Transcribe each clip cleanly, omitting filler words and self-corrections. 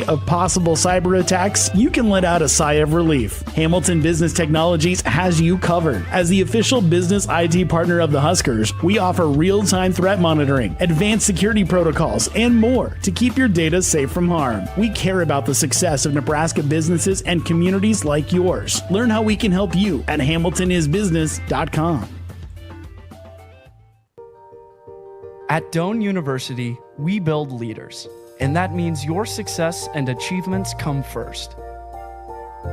worry of possible cyber attacks, you can let out a sigh of relief. Hamilton Business Technologies has you covered. As the official business IT partner of the Huskers, we offer real-time threat monitoring, advanced security protocols, and more to keep your data safe from harm. We care about the success of Nebraska businesses and communities like yours. Learn how we can help you at hamiltonisbusiness.com. At Doane University, we build leaders, and that means your success and achievements come first.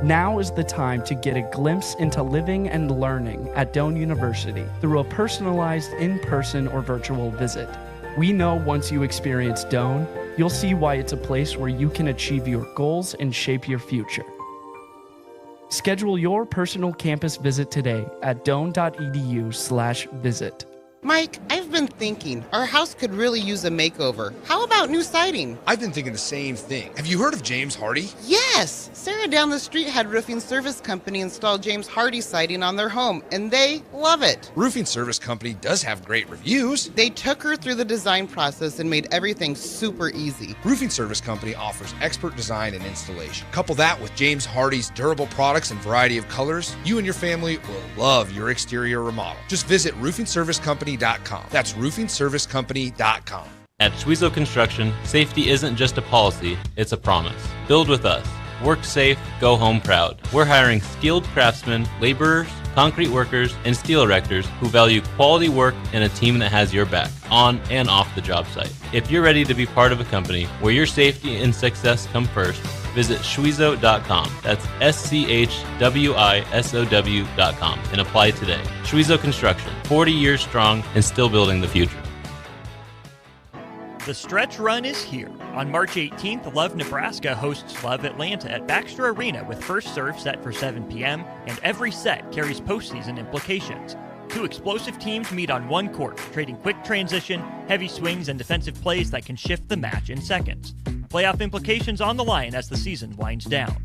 Now is the time to get a glimpse into living and learning at Doane University through a personalized in-person or virtual visit. We know once you experience Doane, you'll see why it's a place where you can achieve your goals and shape your future. Schedule your personal campus visit today at doane.edu/visit. Mike, I've been thinking, our house could really use a makeover. How about new siding? I've been thinking the same thing. Have you heard of James Hardy? Yes! Sarah down the street had Roofing Service Company install James Hardy siding on their home, and they love it. Roofing Service Company does have great reviews. They took her through the design process and made everything super easy. Roofing Service Company offers expert design and installation. Couple that with James Hardy's durable products and variety of colors, you and your family will love your exterior remodel. Just visit roofingservicecompany.com. That's roofingservicecompany.com. At Schwezo Construction, safety isn't just a policy, it's a promise. Build with us. Work safe, go home proud. We're hiring skilled craftsmen, laborers, concrete workers, and steel erectors who value quality work and a team that has your back, on and off the job site. If you're ready to be part of a company where your safety and success come first, visit schwezo.com. That's SCHWISOW.com and apply today. Schwezo Construction, 40 years strong and still building the future. The stretch run is here. On March 18th, Love Nebraska hosts Love Atlanta at Baxter Arena with first serve set for 7 p.m., and every set carries postseason implications. Two explosive teams meet on one court, trading quick transition, heavy swings, and defensive plays that can shift the match in seconds. Playoff implications on the line as the season winds down.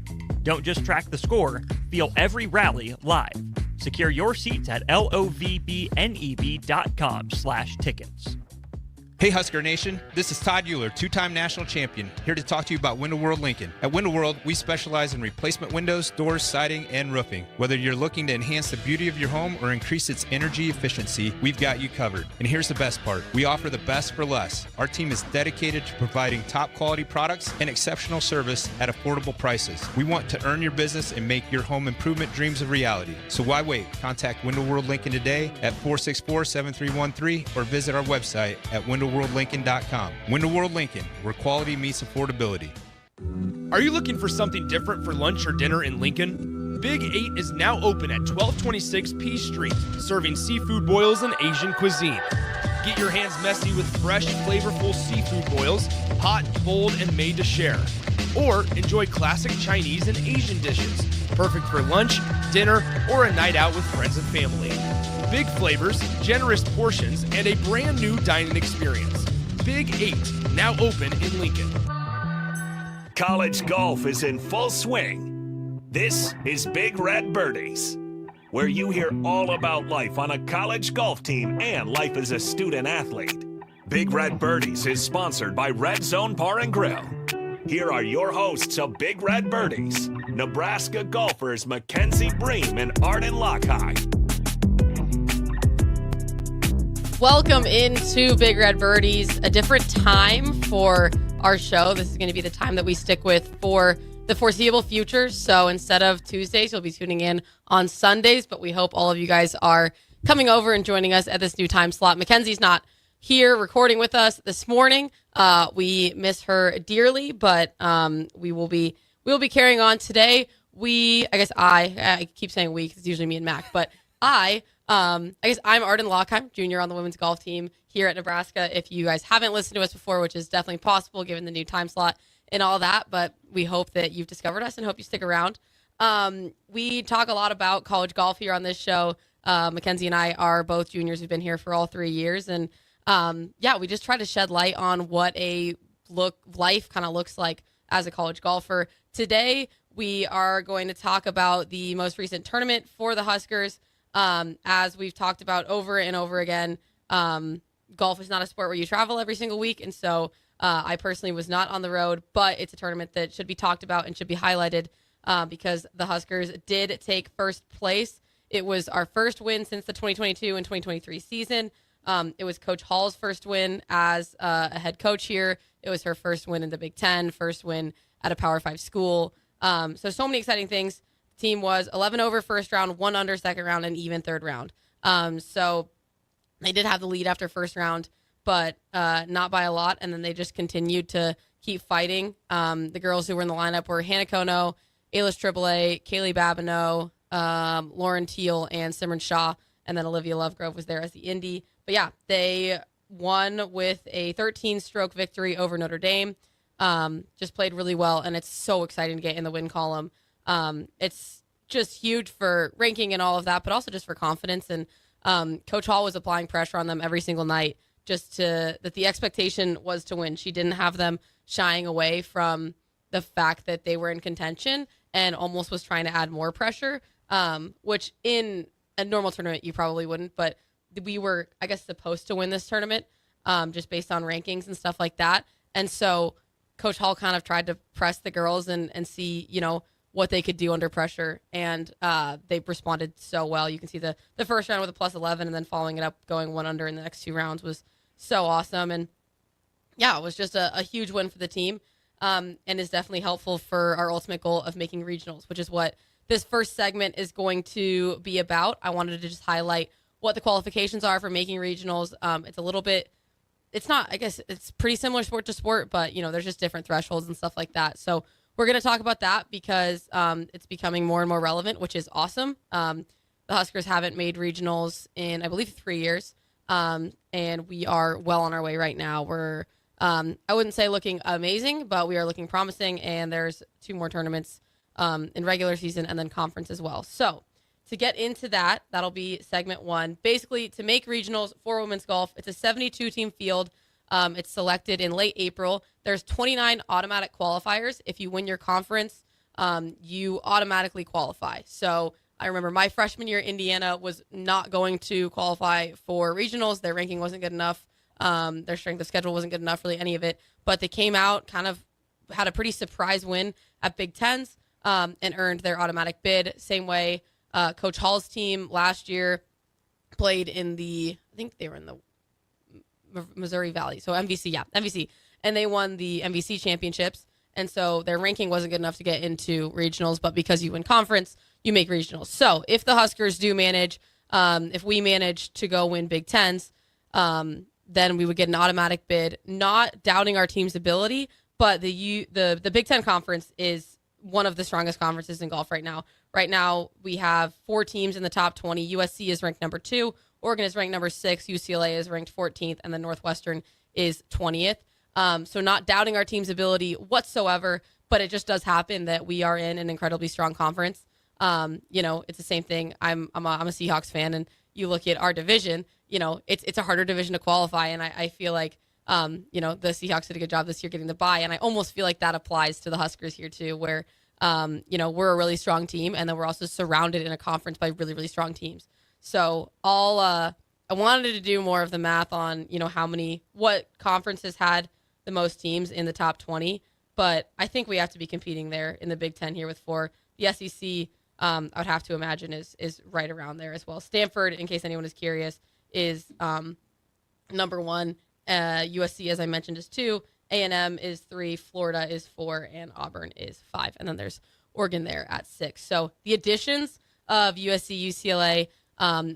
Don't just track the score, feel every rally live. Secure your seats at lovebneb.com/tickets. Hey Husker Nation, this is Todd Euler, two-time national champion, here to talk to you about Window World Lincoln. At Window World, we specialize in replacement windows, doors, siding, and roofing. Whether you're looking to enhance the beauty of your home or increase its energy efficiency, we've got you covered. And here's the best part, we offer the best for less. Our team is dedicated to providing top quality products and exceptional service at affordable prices. We want to earn your business and make your home improvement dreams a reality. So why wait? Contact Window World Lincoln today at 464-7313 or visit our website at windowworldlincoln.com. Window World Lincoln, where quality meets affordability. Are you looking for something different for lunch or dinner in Lincoln? Big 8 is now open at 1226 P Street, serving seafood boils and Asian cuisine. Get your hands messy with fresh, flavorful seafood boils, hot, bold, and made to share. Or enjoy classic Chinese and Asian dishes, perfect for lunch, dinner, or a night out with friends and family. Big flavors, generous portions, and a brand new dining experience. Big 8, now open in Lincoln. College golf is in full swing. This is Big Red Birdies, where you hear all about life on a college golf team and life as a student athlete. Big Red Birdies is sponsored by Red Zone Bar and Grill. Here are your hosts of Big Red Birdies, Nebraska golfers Mackenzie Bream and Arden Louchheim. Welcome into Big Red Birdies, a different time for our show. This is going to be the time that we stick with for the foreseeable future. So instead of Tuesdays, you'll be tuning in on Sundays, but we hope all of you guys are coming over and joining us at this new time slot. Mackenzie's not here recording with us this morning. We miss her dearly, but we'll be carrying on today. I keep saying we because it's usually me and Mac, but I guess I'm Arden Louchheim, junior on the women's golf team here at Nebraska. If you guys haven't listened to us before, which is definitely possible given the new time slot and all that, but we hope that you've discovered us and hope you stick around. We talk a lot about college golf here on this show. Mackenzie and I are both juniors who've been here for all 3 years. And we just try to shed light on what life kind of looks like as a college golfer. Today, we are going to talk about the most recent tournament for the Huskers. As we've talked about over and over again, golf is not a sport where you travel every single week. And so I personally was not on the road, but it's a tournament that should be talked about and should be highlighted because the Huskers did take first place. It was our first win since the 2022 and 2023 season. It was Coach Hall's first win as a head coach here. It was her first win in the Big Ten, first win at a Power 5 school. So many exciting things. The team was 11 over first round, 1 under second round, and even third round. So they did have the lead after first round, but not by a lot. And then they just continued to keep fighting. The girls who were in the lineup were Hannah Kono, Ayla Tripole, Kaylee Babineau, Lauren Teal, and Simran Shah. And then Olivia Lovegrove was there as the Indy. But yeah, they won with a 13-stroke victory over Notre Dame. Just played really well, and it's so exciting to get in the win column. It's just huge for ranking and all of that, but also just for confidence. And Coach Hall was applying pressure on them every single night that the expectation was to win. She didn't have them shying away from the fact that they were in contention and almost was trying to add more pressure, which in a normal tournament you probably wouldn't, but we were, I guess, supposed to win this tournament just based on rankings and stuff like that. And so Coach Hall kind of tried to press the girls and see, what they could do under pressure. And they responded so well. You can see the first round with a plus 11 and then following it up, going 1 under in the next 2 rounds was so awesome. And yeah, it was just a huge win for the team and is definitely helpful for our ultimate goal of making regionals, which is what this first segment is going to be about. I wanted to just highlight what the qualifications are for making regionals. It's a little bit, it's not, I guess it's pretty similar sport to sport, but there's just different thresholds and stuff like that. So we're going to talk about that because it's becoming more and more relevant, which is awesome. The Huskers haven't made regionals in, I believe, 3 years. And we are well on our way right now. We're, I wouldn't say looking amazing, but we are looking promising. And there's 2 more tournaments in regular season and then conference as well. So to get into that, that'll be segment 1. Basically, to make regionals for women's golf, it's a 72-team field. It's selected in late April. There's 29 automatic qualifiers. If you win your conference, you automatically qualify. So I remember my freshman year, Indiana was not going to qualify for regionals. Their ranking wasn't good enough. Their strength of schedule wasn't good enough, really any of it. But they came out, kind of had a pretty surprise win at Big Tens and earned their automatic bid. Same way Coach Hall's team last year played in I think they were in the Missouri Valley. So MVC. And they won the MVC championships. And so their ranking wasn't good enough to get into regionals, but because you win conference, you make regionals. So if the Huskers do manage, if we manage to go win Big Tens, then we would get an automatic bid, not doubting our team's ability, but the Big Ten conference is one of the strongest conferences in golf right now. Right now, we have 4 teams in the top 20. USC is ranked number 2. Oregon is ranked number 6. UCLA is ranked 14th. And then Northwestern is 20th. So not doubting our team's ability whatsoever, but it just does happen that we are in an incredibly strong conference. It's the same thing. I'm a Seahawks fan, and you look at our division, it's a harder division to qualify. And I feel like, the Seahawks did a good job this year getting the bye. And I almost feel like that applies to the Huskers here too, where, we're a really strong team, and then we're also surrounded in a conference by really, really strong teams. So I wanted to do more of the math on, what conferences had the most teams in the top 20, but I think we have to be competing there in the Big Ten here with 4. The SEC, I would have to imagine is right around there as well. Stanford, in case anyone is curious, is number 1. USC, as I mentioned, is 2. A&M is 3. Florida is 4, and Auburn is 5. And then there's Oregon there at 6. So the additions of USC, UCLA,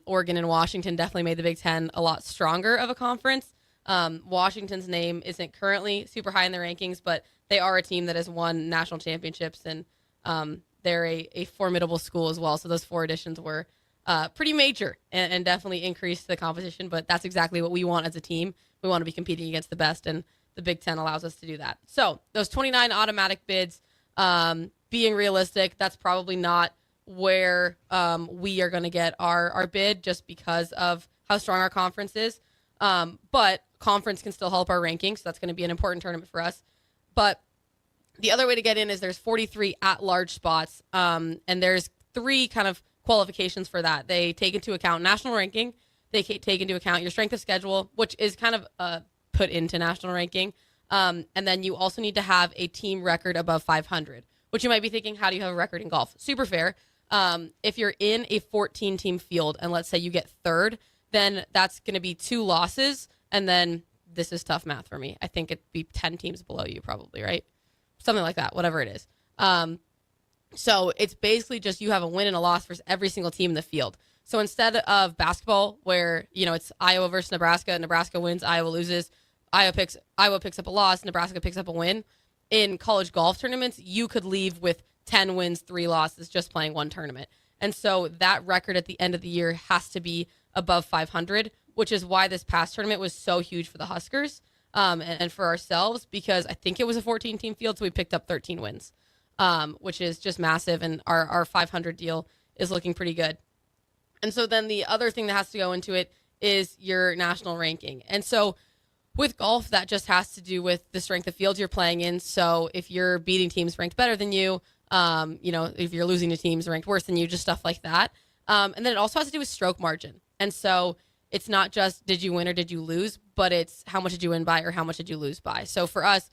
Oregon, and Washington definitely made the Big Ten a lot stronger of a conference. Washington's name isn't currently super high in the rankings, but they are a team that has won national championships, and they're a formidable school as well. So those 4 additions were pretty major and definitely increased the competition, but that's exactly what we want as a team. We want to be competing against the best, and the Big Ten allows us to do that. So those 29 automatic bids, being realistic, that's probably not where we are going to get our bid just because of how strong our conference is. But conference can still help our rankings. So that's going to be an important tournament for us. But the other way to get in is there's 43 at-large spots, and there's 3 kind of qualifications for that. They take into account national ranking. They take into account your strength of schedule, which is kind of put into national ranking. And then you also need to have a team record above 500, which you might be thinking, how do you have a record in golf? Super fair. If you're in a 14-team field and let's say you get third, then that's going to be 2 losses. And then this is tough math for me. I think it'd be 10 teams below you probably, right? Something like that, whatever it is. So it's basically just you have a win and a loss versus every single team in the field. So instead of basketball where, it's Iowa versus Nebraska, Nebraska wins, Iowa loses, Iowa picks up a loss, Nebraska picks up a win. In college golf tournaments, you could leave with 10 wins, 3 losses, just playing one tournament. And so that record at the end of the year has to be above 500, which is why this past tournament was so huge for the Huskers and for ourselves, because I think it was a 14-team field, so we picked up 13 wins, which is just massive. And our 500 deal is looking pretty good. And so then the other thing that has to go into it is your national ranking. And so with golf, that just has to do with the strength of fields you're playing in. So if you're beating teams ranked better than you, if you're losing to teams ranked worse than you, just stuff like that. And then it also has to do with stroke margin. And so it's not just did you win or did you lose, but it's how much did you win by or how much did you lose by. So for us,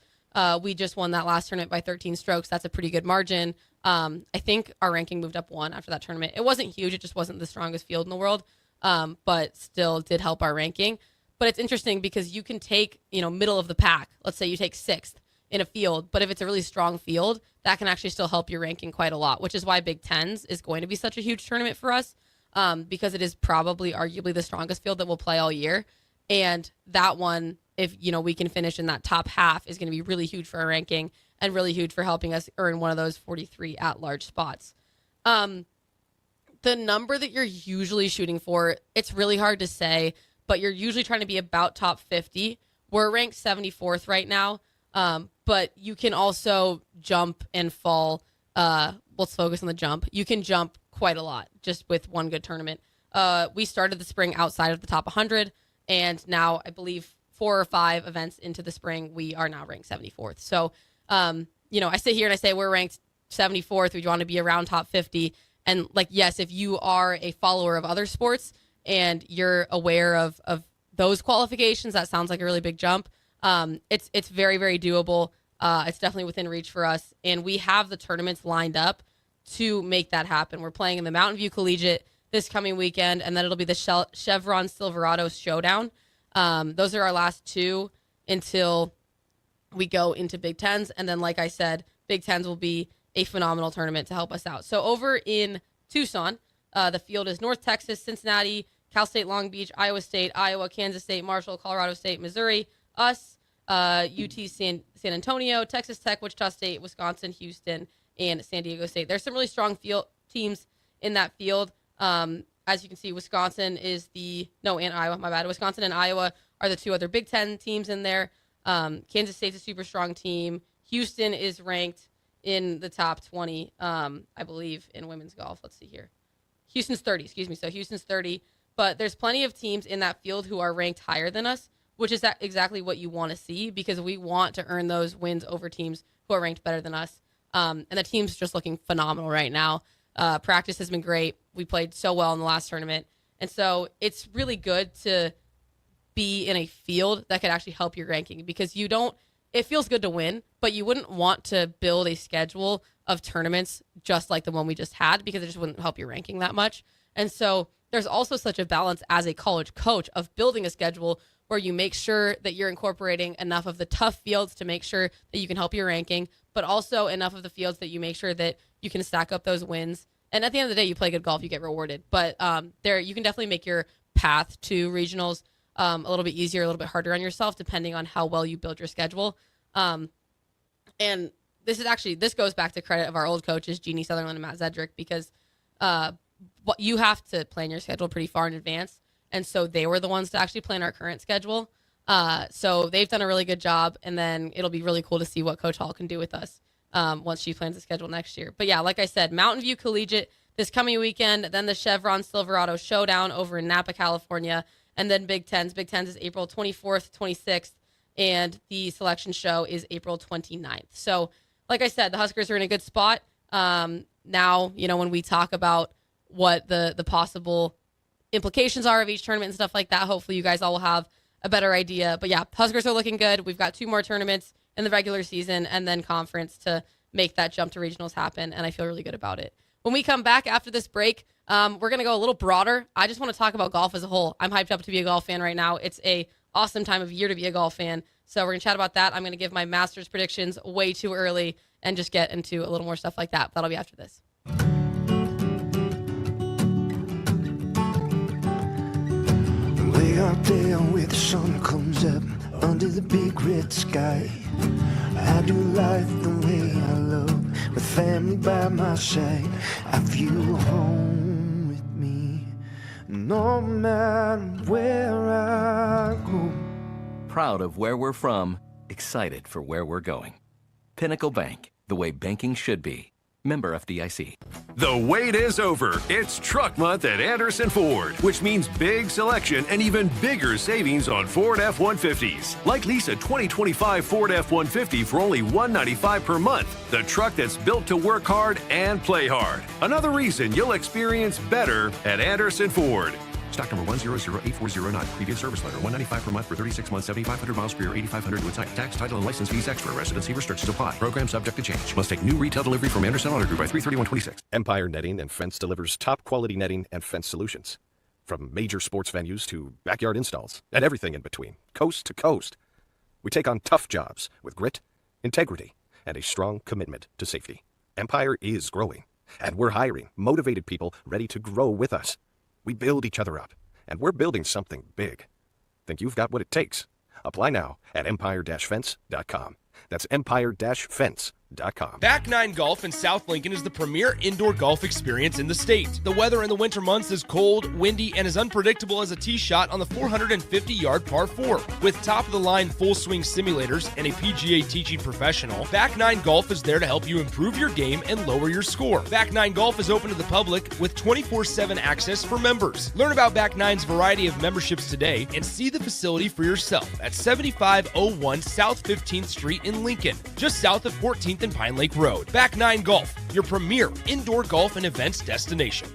we just won that last tournament by 13 strokes. That's a pretty good margin. I think our ranking moved up 1 after that tournament. It wasn't huge. It just wasn't the strongest field in the world, but still did help our ranking. But it's interesting because you can take, middle of the pack. Let's say you take 6th in a field, but if it's a really strong field, that can actually still help your ranking quite a lot, which is why Big Tens is going to be such a huge tournament for us, because it is probably arguably the strongest field that we'll play all year. And that one, if, we can finish in that top half, is going to be really huge for our ranking and really huge for helping us earn one of those 43 at-large spots. The number that you're usually shooting for, it's really hard to say, but you're usually trying to be about top 50. We're ranked 74th right now, but you can also jump and fall. Let's focus on the jump. You can jump quite a lot just with one good tournament. We started the spring outside of the top 100, and now I believe 4 or 5 events into the spring, we are now ranked 74th. So, I sit here and I say we're ranked 74th. We want to be around top 50. And yes, if you are a follower of other sports and you're aware of those qualifications, that sounds like a really big jump. It's very, very doable. It's definitely within reach for us. And we have the tournaments lined up to make that happen. We're playing in the Mountain View Collegiate this coming weekend, and then it'll be the Chevron Silverado Showdown. Those are our last 2 until we go into Big Tens. And then, like I said, Big Tens will be a phenomenal tournament to help us out. So over in Tucson, the field is North Texas, Cincinnati, Cal State Long Beach, Iowa State, Iowa, Kansas State, Marshall, Colorado State, Missouri, us, UT San Antonio, Texas Tech, Wichita State, Wisconsin, Houston, and San Diego State. There's some really strong field teams in that field. As you can see, Wisconsin and Iowa, my bad. Wisconsin and Iowa are the 2 other Big Ten teams in there. Kansas State's a super strong team. Houston is ranked in the top 20, I believe, in women's golf. Let's see here. Houston's 30, excuse me. So Houston's 30. But there's plenty of teams in that field who are ranked higher than us, which is exactly what you want to see, because we want to earn those wins over teams who are ranked better than us. And the team's just looking phenomenal right now. Practice has been great. We played so well in the last tournament. And so it's really good to be in a field that could actually help your ranking, because it feels good to win, but you wouldn't want to build a schedule of tournaments just like the one we just had, because it just wouldn't help your ranking that much. And so there's also such a balance as a college coach of building a schedule where you make sure that you're incorporating enough of the tough fields to make sure that you can help your ranking, but also enough of the fields that you make sure that you can stack up those wins. And at the end of the day, you play good golf, you get rewarded. But you can definitely make your path to regionals a little bit easier, a little bit harder on yourself, depending on how well you build your schedule. And this goes back to credit of our old coaches, Jeannie Sutherland and Matt Zedrick, because you have to plan your schedule pretty far in advance. And so they were the ones to actually plan our current schedule. So they've done a really good job. And then it'll be really cool to see what Coach Hall can do with us once she plans the schedule next year. But yeah, like I said, Mountain View Collegiate this coming weekend, then the Chevron Silverado Showdown over in Napa, California, and then Big Tens. Big Tens is April 24th, 26th, and the selection show is April 29th. So like I said, the Huskers are in a good spot. Now, when we talk about what the possible implications are of each tournament and stuff like that, hopefully you guys all will have a better idea. But yeah, Huskers are looking good. We've got 2 more tournaments in the regular season and then conference to make that jump to regionals happen, and I feel really good about it. When we come back after this break, we're going to go a little broader. I just want to talk about golf as a whole. I'm hyped up to be a golf fan right now. It's a awesome time of year to be a golf fan. So we're going to chat about that. I'm going to give my Masters predictions way too early and just get into a little more stuff like that. That'll be after this. Way out there where the sun comes up under the big red sky, I do life the way I love, with family by my side. I feel home with me, no matter where I go. Proud of where we're from, excited for where we're going. Pinnacle Bank, the way banking should be. Member FDIC. The wait is over. It's Truck Month at Anderson Ford, which means big selection and even bigger savings on Ford F-150s. Like lease a 2025 Ford F-150 for only $195 per month. The truck that's built to work hard and play hard. Another reason you'll experience better at Anderson Ford. Stock number 1008409. Previous service letter. $195 per month for 36 months, 7,500 miles per year, 8,500 to a type. Tax, title, and license fees extra. Residency restrictions apply. Program subject to change. Must take new retail delivery from Anderson Auto Group by 3/31/26. Empire Netting and Fence delivers top-quality netting and fence solutions. From major sports venues to backyard installs and everything in between, coast to coast. We take on tough jobs with grit, integrity, and a strong commitment to safety. Empire is growing, and we're hiring motivated people ready to grow with us. We build each other up, and we're building something big. Think you've got what it takes? Apply now at empire-fence.com. That's empire-fence.com. Back Nine Golf in South Lincoln is the premier indoor golf experience in the state. The weather in the winter months is cold, windy, and as unpredictable as a tee shot on the 450-yard par 4. With top-of-the-line full-swing simulators and a PGA teaching professional, Back Nine Golf is there to help you improve your game and lower your score. Back Nine Golf is open to the public with 24/7 access for members. Learn about Back Nine's variety of memberships today and see the facility for yourself at 7501 South 15th Street in Lincoln, just south of 14th and Pine Lake Road. Back Nine Golf, your premier indoor golf and events destination.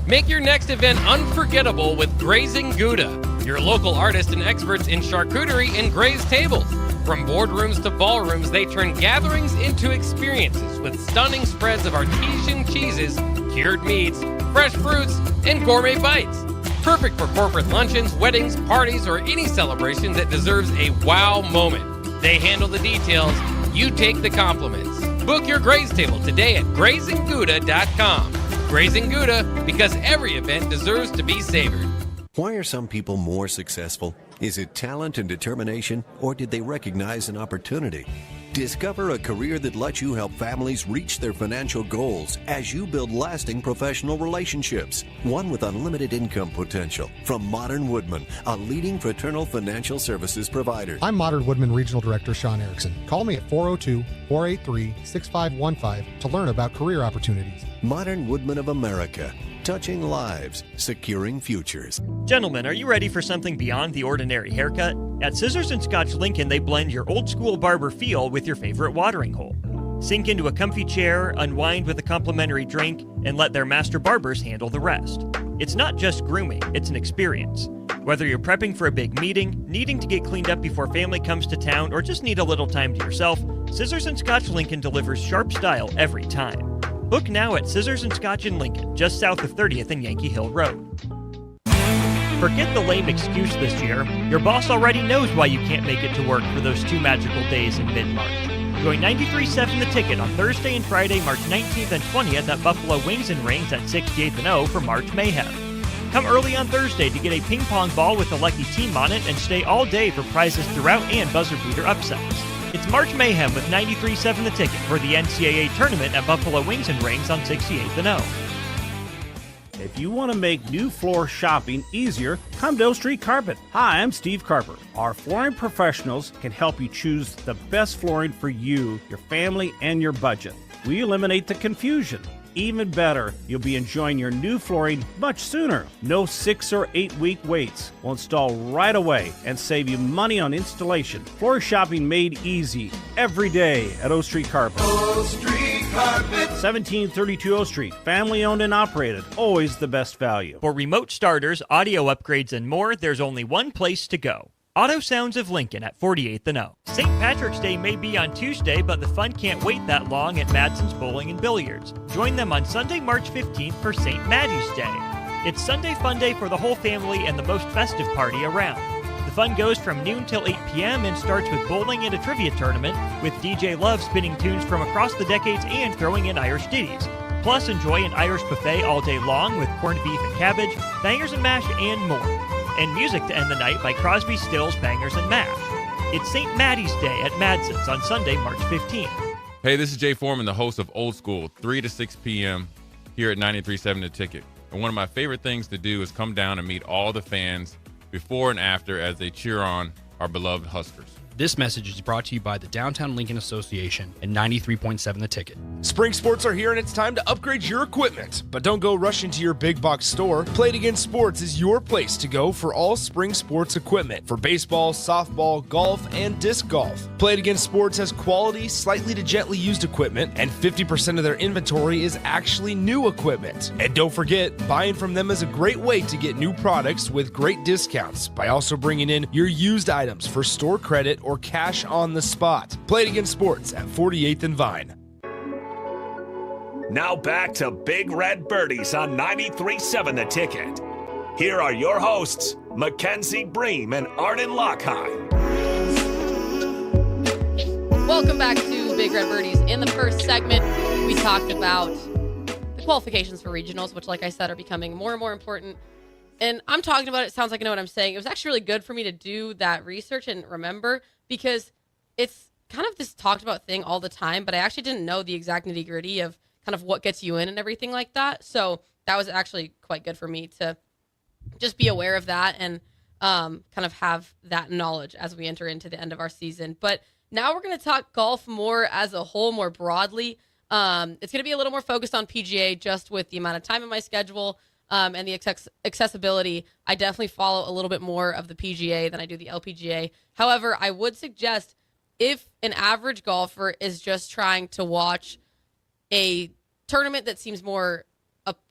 Make your next event unforgettable with Grazing Gouda, your local artists and experts in charcuterie and grazed tables. From boardrooms to ballrooms, they turn gatherings into experiences with stunning spreads of artesian cheeses, cured meats, fresh fruits, and gourmet bites. Perfect for corporate luncheons, weddings, parties, or any celebration that deserves a wow moment. They handle the details, you take the compliments. Book your graze table today at GrazingGouda.com. Grazing Gouda, because every event deserves to be savored. Why are some people more successful? Is it talent and determination, or did they recognize an opportunity? Discover a career that lets you help families reach their financial goals as you build lasting professional relationships. One with unlimited income potential. From Modern Woodman, a leading fraternal financial services provider. I'm Modern Woodman Regional Director Sean Erickson. Call me at 402-483-6515 to learn about career opportunities. Modern Woodman of America. Touching lives, securing futures. Gentlemen, are you ready for something beyond the ordinary haircut? At Scissors and Scotch Lincoln, they blend your old school barber feel with your favorite watering hole. Sink into a comfy chair, unwind with a complimentary drink, and let their master barbers handle the rest. It's not just grooming, it's an experience. Whether you're prepping for a big meeting, needing to get cleaned up before family comes to town, or just need a little time to yourself, Scissors and Scotch Lincoln delivers sharp style every time. Book now at Scissors and Scotch in Lincoln, just south of 30th and Yankee Hill Road. Forget the lame excuse this year. Your boss already knows why you can't make it to work for those 2 magical days in mid-March. Join 93.7 The Ticket on Thursday and Friday, March 19th and 20th at Buffalo Wings and Rings at 68th and O for March Mayhem. Come early on Thursday to get a ping pong ball with a lucky team on it and stay all day for prizes throughout and buzzer beater upsets. It's March Mayhem with 93.7 The Ticket for the NCAA tournament at Buffalo Wings and Rings on 68th and O. If you want to make new floor shopping easier, come to O Street Carpet. Hi, I'm Steve Carper. Our flooring professionals can help you choose the best flooring for you, your family, and your budget. We eliminate the confusion. Even better, you'll be enjoying your new flooring much sooner. No 6 or 8 week waits. We'll install right away and save you money on installation. Floor shopping made easy every day at O Street Carpet. O Street Carpet. 1732 O Street, family owned and operated, always the best value. For remote starters, audio upgrades, and more, there's only one place to go. Auto Sounds of Lincoln at 48th and O. St. Patrick's Day may be on Tuesday, but the fun can't wait that long at Madsen's Bowling and Billiards. Join them on Sunday, March 15th for St. Maddie's Day. It's Sunday Fun Day for the whole family and the most festive party around. The fun goes from noon till 8 p.m. and starts with bowling and a trivia tournament, with DJ Love spinning tunes from across the decades and throwing in Irish ditties. Plus, enjoy an Irish buffet all day long with corned beef and cabbage, bangers and mash, and more. And music to end the night by Crosby, Stills, Bangers, and Mash. It's St. Maddie's Day at Madsen's on Sunday, March 15th. Hey, this is Jay Foreman, the host of Old School, 3 to 6 p.m. here at 93.7 The Ticket. And one of my favorite things to do is come down and meet all the fans before and after as they cheer on our beloved Huskers. This message is brought to you by the Downtown Lincoln Association and 93.7 The Ticket. Spring sports are here and it's time to upgrade your equipment. But don't go rushing to your big box store. Play It Again Sports is your place to go for all spring sports equipment for baseball, softball, golf, and disc golf. Play It Again Sports has quality, slightly to gently used equipment, and 50% of their inventory is actually new equipment. And don't forget, buying from them is a great way to get new products with great discounts by also bringing in your used items for store credit or cash on the spot. Play It Again Sports at 48th and Vine. Now back to Big Red Birdies on 93.7 The Ticket. Here are your hosts, Mackenzie Bream and Arden Louchheim. Welcome back to Big Red Birdies. In the first segment, we talked about the qualifications for regionals, which, like I said, are becoming more and more important. And I'm talking about it sounds like I know what I'm saying. It was actually really good for me to do that research and remember, because it's kind of this talked about thing all the time, but I actually didn't know the exact nitty gritty of kind of what gets you in and everything like that. So that was actually quite good for me to just be aware of that and kind of have that knowledge as we enter into the end of our season. But now we're going to talk golf more as a whole, more broadly. It's going to be a little more focused on PGA just with the amount of time in my schedule and the accessibility. I definitely follow a little bit more of the PGA than I do the LPGA. However, I would suggest if an average golfer is just trying to watch a tournament that seems more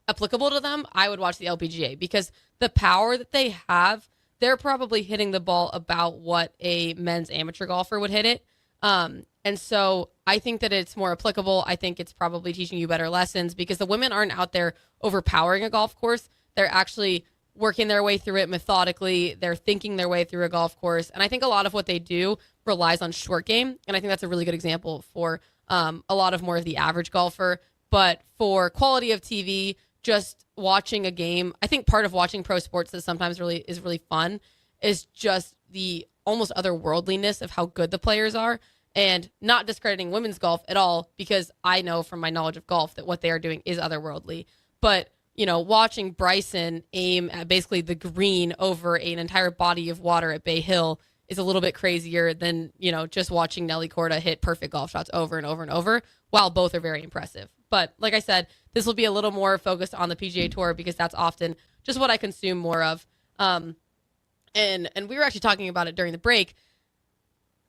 applicable to them, I would watch the LPGA, because the power that they have, they're probably hitting the ball about what a men's amateur golfer would hit it. And so I think that it's more applicable. I think it's probably teaching you better lessons, because the women aren't out there overpowering a golf course. They're actually working their way through it methodically. They're thinking their way through a golf course. And I think a lot of what they do relies on short game. And I think that's a really good example for a lot of more of the average golfer. But for quality of TV, just watching a game, I think part of watching pro sports that sometimes really is really fun is just the almost otherworldliness of how good the players are. And not discrediting women's golf at all, because I know from my knowledge of golf that what they are doing is otherworldly. But, you know, watching Bryson aim at basically the green over an entire body of water at Bay Hill is a little bit crazier than, you know, just watching Nelly Korda hit perfect golf shots over and over and over, while both are very impressive. But like I said, this will be a little more focused on the PGA Tour, because that's often just what I consume more of. And we were actually talking about it during the break.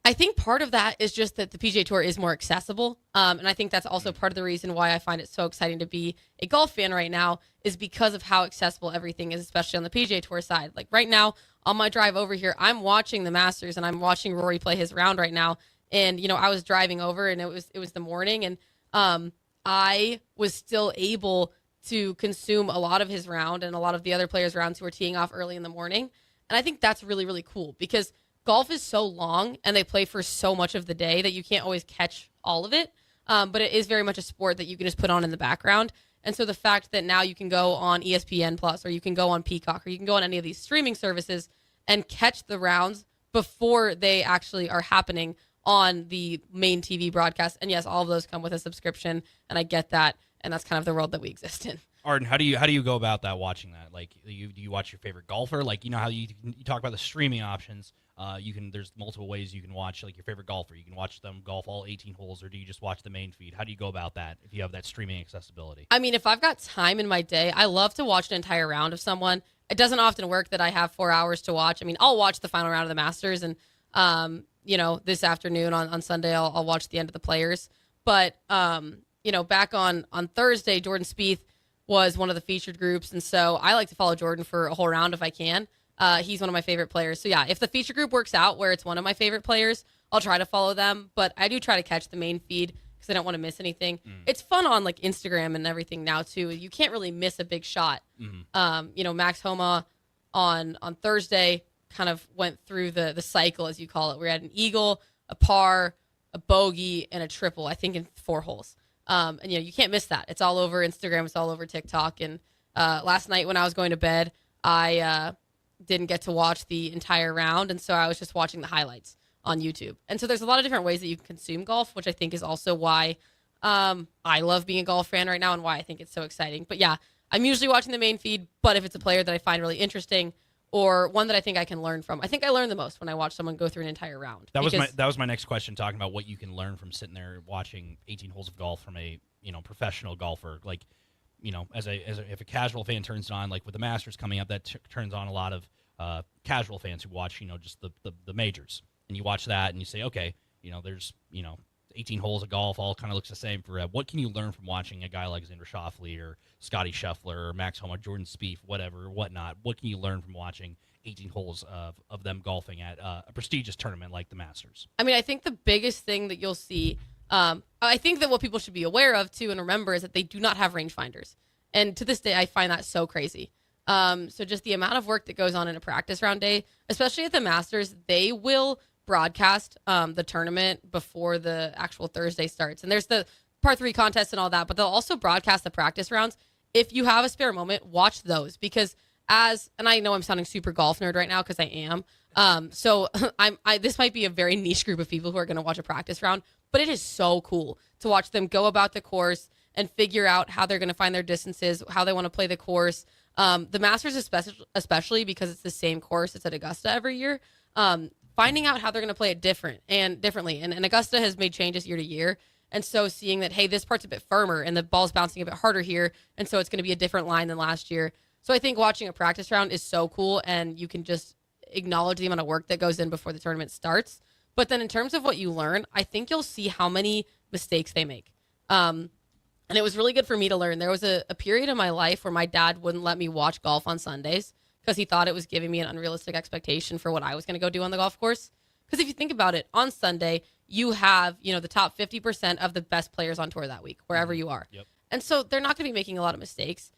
I think part of that is just that the PGA Tour is more accessible. And I think that's also part of the reason why I find it so exciting to be a golf fan right now, is because of how accessible everything is, especially on the PGA Tour side. Like right now, on my drive over here, I'm watching the Masters and I'm watching Rory play his round right now. And, you know, I was driving over and it was the morning, and I was still able to consume a lot of his round and a lot of the other players' rounds who were teeing off early in the morning. And I think that's really, really cool, because golf is so long and they play for so much of the day that you can't always catch all of it. But it is very much a sport that you can just put on in the background. And so the fact that now you can go on ESPN Plus, or you can go on Peacock, or you can go on any of these streaming services and catch the rounds before they actually are happening on the main TV broadcast. And yes, all of those come with a subscription, and I get that. And that's kind of the world that we exist in. Arden, how do you go about that, watching that? Like, do you watch your favorite golfer? Like, you know how you talk about the streaming options. There's multiple ways you can watch like your favorite golfer. You can watch them golf all 18 holes, or do you just watch the main feed? How do you go about that if you have that streaming accessibility? I mean, if I've got time in my day, I love to watch an entire round of someone. It doesn't often work that I have 4 hours to watch. I mean, I'll watch the final round of the Masters, and this afternoon on Sunday, I'll watch the end of the Players. But back on Thursday, Jordan Spieth was one of the featured groups, and so I like to follow Jordan for a whole round if I can. He's one of my favorite players. So yeah, if the feature group works out where it's one of my favorite players, I'll try to follow them. But I do try to catch the main feed because I don't want to miss anything. It's fun on like Instagram and everything now too. You can't really miss a big shot. Max Homa on Thursday kind of went through the cycle, as you call it. We had an eagle, a par, a bogey, and a triple, I think in 4 holes. You can't miss that. It's all over Instagram. It's all over TikTok. And last night when I was going to bed, I didn't get to watch the entire round, and so I was just watching the highlights on YouTube. And so there's a lot of different ways that you can consume golf, which I think is also why I love being a golf fan right now and why I think it's so exciting. But yeah, I'm usually watching the main feed, but if it's a player that I find really interesting or one that I think I can learn from, I think I learn the most when I watch someone go through an entire round. That was my next question, talking about what you can learn from sitting there watching 18 holes of golf from a professional golfer. Like, if a casual fan turns it on, like with the Masters coming up, that turns on a lot of casual fans who watch, just the majors. And you watch that and you say, okay, there's, 18 holes of golf, all kind of looks the same for what can you learn from watching a guy like Xander Schauffele or Scotty Scheffler or Max Homa, Jordan Spieth, whatnot? What can you learn from watching 18 holes of them golfing at a prestigious tournament like the Masters? I mean, I think the biggest thing that you'll see, I think that what people should be aware of too and remember is that they do not have rangefinders. And to this day, I find that so crazy. So just the amount of work that goes on in a practice round day, especially at the Masters, they will broadcast the tournament before the actual Thursday starts. And there's the par 3 contest and all that, but they'll also broadcast the practice rounds. If you have a spare moment, watch those because and I know I'm sounding super golf nerd right now because I am. So this might be a very niche group of people who are going to watch a practice round, but it is so cool to watch them go about the course and figure out how they're going to find their distances, how they want to play the course. The Masters especially because it's the same course. It's at Augusta every year. Finding out how they're going to play it differently. And Augusta has made changes year to year. And so seeing that, hey, this part's a bit firmer and the ball's bouncing a bit harder here. And so it's going to be a different line than last year. So I think watching a practice round is so cool. And you can just acknowledge the amount of work that goes in before the tournament starts. But then in terms of what you learn, I think you'll see how many mistakes they make. And it was really good for me to learn. There was a period in my life where my dad wouldn't let me watch golf on Sundays because he thought it was giving me an unrealistic expectation for what I was going to go do on the golf course. Because if you think about it, on Sunday, you have, the top 50% of the best players on tour that week, wherever you are. Yep. And so they're not going to be making a lot of mistakes.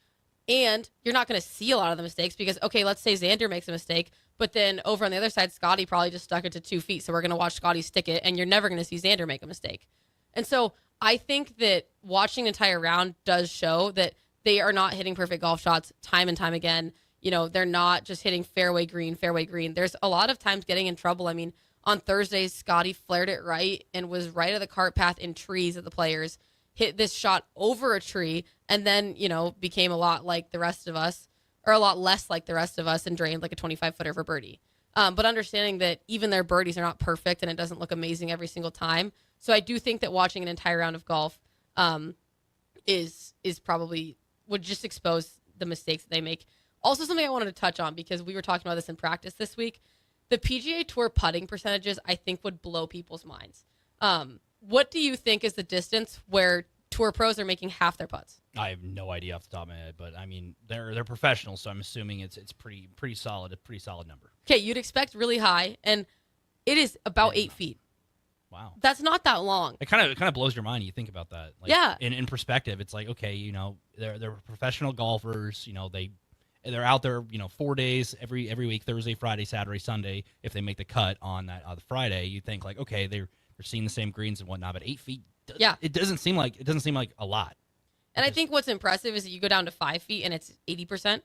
And you're not going to see a lot of the mistakes because, okay, let's say Xander makes a mistake, but then over on the other side, Scotty probably just stuck it to 2 feet. So we're going to watch Scotty stick it, and you're never going to see Xander make a mistake. And so I think that watching an entire round does show that they are not hitting perfect golf shots time and time again. They're not just hitting fairway green. There's a lot of times getting in trouble. I mean, on Thursdays, Scotty flared it right and was right of the cart path in trees at the Players, hit this shot over a tree, and then, became a lot like the rest of us, or a lot less like the rest of us, and drained like a 25-footer for birdie. But understanding that even their birdies are not perfect and it doesn't look amazing every single time. So I do think that watching an entire round of golf is probably would just expose the mistakes that they make. Also, something I wanted to touch on, because we were talking about this in practice this week, the PGA Tour putting percentages, I think, would blow people's minds. What do you think is the distance where tour pros are making half their putts? I have no idea off the top of my head, but I mean, they're professionals, so I'm assuming it's pretty solid, a pretty solid number. Okay, you'd expect really high, and it is about 8 feet. Wow, that's not that long. It kind of blows your mind. You think about that. Like, yeah. In perspective, it's like, okay, they're professional golfers. They're out there, 4 days every week, Thursday, Friday, Saturday, Sunday. If they make the cut on that on the Friday, you think like, okay, they're seeing the same greens and whatnot. But 8 feet, yeah, it doesn't seem like a lot. And I think what's impressive is that you go down to 5 feet and it's 80%.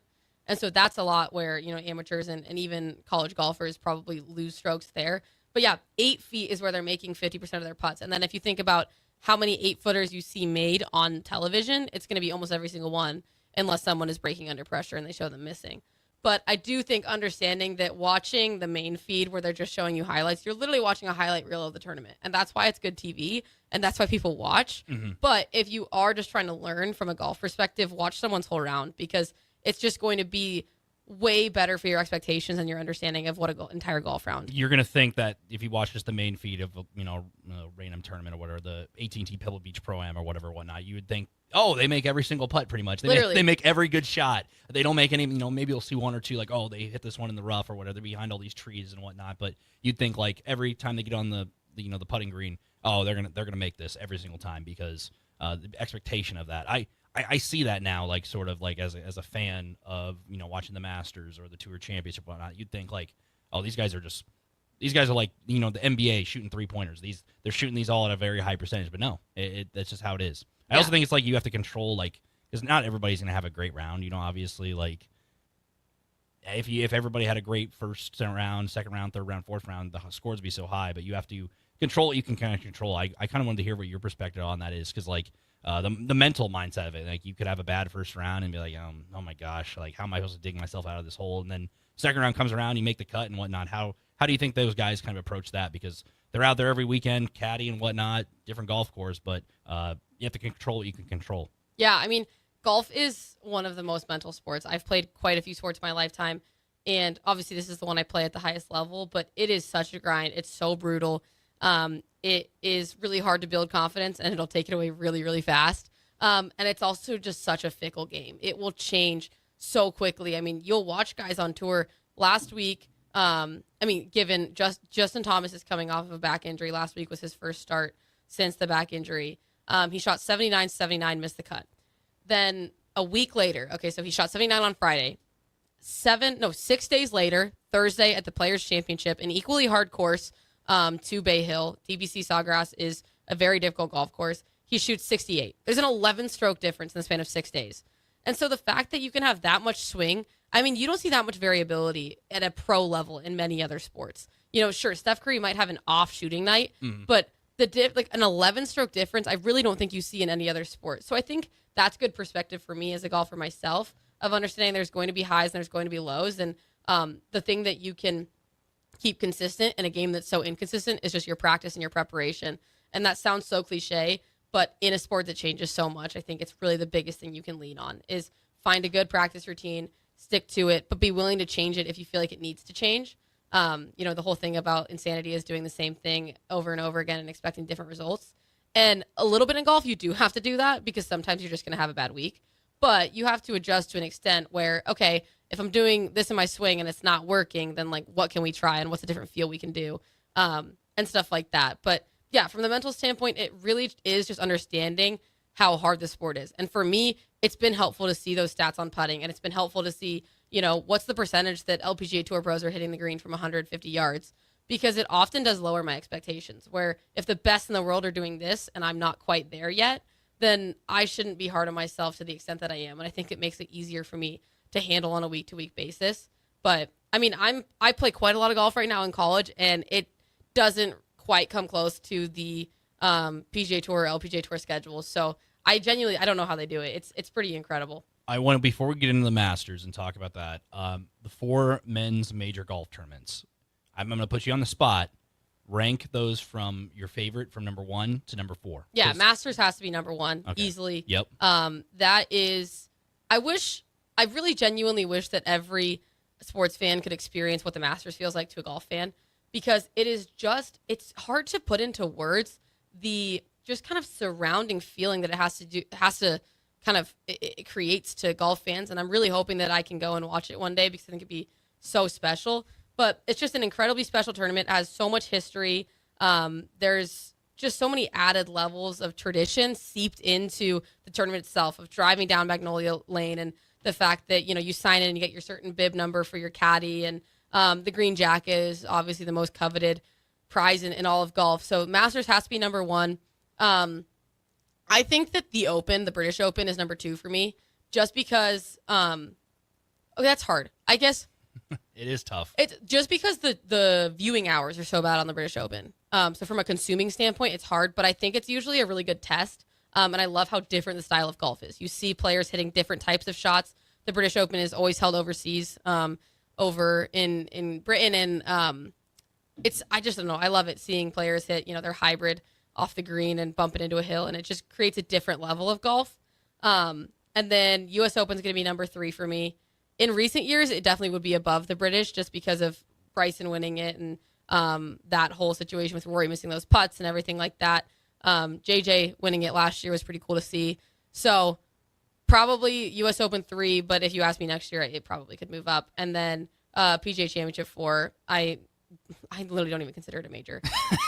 And so that's a lot where, amateurs and even college golfers probably lose strokes there. But yeah, 8 feet is where they're making 50% of their putts. And then if you think about how many 8-footers you see made on television, it's going to be almost every single one, unless someone is breaking under pressure and they show them missing. But I do think understanding that watching the main feed where they're just showing you highlights, you're literally watching a highlight reel of the tournament. And that's why it's good TV. And that's why people watch. Mm-hmm. But if you are just trying to learn from a golf perspective, watch someone's whole round, because it's just going to be way better for your expectations and your understanding of what an entire golf round. You're going to think that if you watch just the main feed of, a random tournament or whatever, the AT&T Pebble Beach Pro-Am or whatnot, you would think, oh, they make every single putt pretty much. They make every good shot. They don't make any, maybe you'll see one or two like, oh, they hit this one in the rough or whatever. They're behind all these trees and whatnot. But you'd think like every time they get on the putting green, oh, they're gonna make this every single time, because the expectation of that. I see that now, like sort of like as a fan of watching the Masters or the Tour Championship and whatnot. You'd think like, oh, these guys are like the NBA shooting 3-pointers. They're shooting these all at a very high percentage, but no, that's just how it is. I also think it's like you have to control, like, because not everybody's gonna have a great round. Obviously, like if everybody had a great first round, second round, third round, fourth round, the scores would be so high. But you have to control what you can kind of control. I kind of wanted to hear what your perspective on that is, because like. The mental mindset of it, like you could have a bad first round and be like, oh my gosh, like how am I supposed to dig myself out of this hole? And then second round comes around, you make the cut and whatnot. How do you think those guys kind of approach that? Because they're out there every weekend, caddy and whatnot, different golf course, but you have to control what you can control. Yeah, I mean, golf is one of the most mental sports. I've played quite a few sports in my lifetime, and obviously this is the one I play at the highest level, but it is such a grind. It's so brutal. It is really hard to build confidence, and it'll take it away really, really fast. And it's also just such a fickle game. It will change so quickly. I mean, you'll watch guys on tour last week. Given Justin Thomas is coming off of a back injury. Last week was his first start since the back injury. He shot 79, missed the cut. Then a week later, so he shot 79 on Friday. 6 days later, Thursday at the Players Championship, an equally hard course, to Bay Hill. DBC Sawgrass is a very difficult golf course. He shoots 68. There's an 11-stroke difference in the span of 6 days. And so the fact that you can have that much swing, I mean, you don't see that much variability at a pro level in many other sports. Sure, Steph Curry might have an off shooting night, but an 11-stroke difference, I really don't think you see in any other sport. So I think that's good perspective for me as a golfer myself, of understanding there's going to be highs and there's going to be lows. And the thing that you can keep consistent in a game that's so inconsistent is just your practice and your preparation. And that sounds so cliche, but in a sport that changes so much, I think it's really the biggest thing you can lean on is find a good practice routine, stick to it, but be willing to change it if you feel like it needs to change. The whole thing about insanity is doing the same thing over and over again and expecting different results. And a little bit in golf, you do have to do that, because sometimes you're just going to have a bad week. But you have to adjust to an extent where, okay, if I'm doing this in my swing and it's not working, then like, what can we try and what's a different feel we can do, and stuff like that. But yeah, from the mental standpoint, it really is just understanding how hard the sport is. And for me, it's been helpful to see those stats on putting, and it's been helpful to see, what's the percentage that LPGA Tour pros are hitting the green from 150 yards, because it often does lower my expectations, where if the best in the world are doing this and I'm not quite there yet, then I shouldn't be hard on myself to the extent that I am. And I think it makes it easier for me to handle on a week-to-week basis. But I mean, I play quite a lot of golf right now in college, and it doesn't quite come close to the PGA Tour or LPGA Tour schedules. So I don't know how they do it. It's pretty incredible. Before we get into the Masters and talk about that, the 4 men's major golf tournaments, I'm going to put you on the spot. Rank those from your favorite, from number 1 to number 4. Yeah, Masters has to be number 1, easily. Yep. That is, I really genuinely wish that every sports fan could experience what the Masters feels like to a golf fan, because it's hard to put into words the just kind of surrounding feeling that it creates to golf fans. And I'm really hoping that I can go and watch it one day, because I think it'd be so special. But it's just an incredibly special tournament. It has so much history. There's just so many added levels of tradition seeped into the tournament itself, of driving down Magnolia Lane, and the fact that, you sign in and you get your certain bib number for your caddy. And the green jacket is obviously the most coveted prize in all of golf. So Masters has to be number 1. I think that the British Open, is number 2 for me, just because, that's hard. I guess it is tough. It's just because the viewing hours are so bad on the British Open. So from a consuming standpoint, it's hard, but I think it's usually a really good test. And I love how different the style of golf is. You see players hitting different types of shots. the British Open is always held overseas, over in Britain, and I just don't know. I love it seeing players hit, their hybrid off the green and bump it into a hill, and it just creates a different level of golf. And then U.S. Open is going to be number 3 for me. In recent years, it definitely would be above the British just because of Bryson winning it and that whole situation with Rory missing those putts and everything like that. JJ winning it last year was pretty cool to see. So probably U.S. Open 3, but if you ask me next year, it probably could move up. And then PGA Championship 4, I literally don't even consider it a major.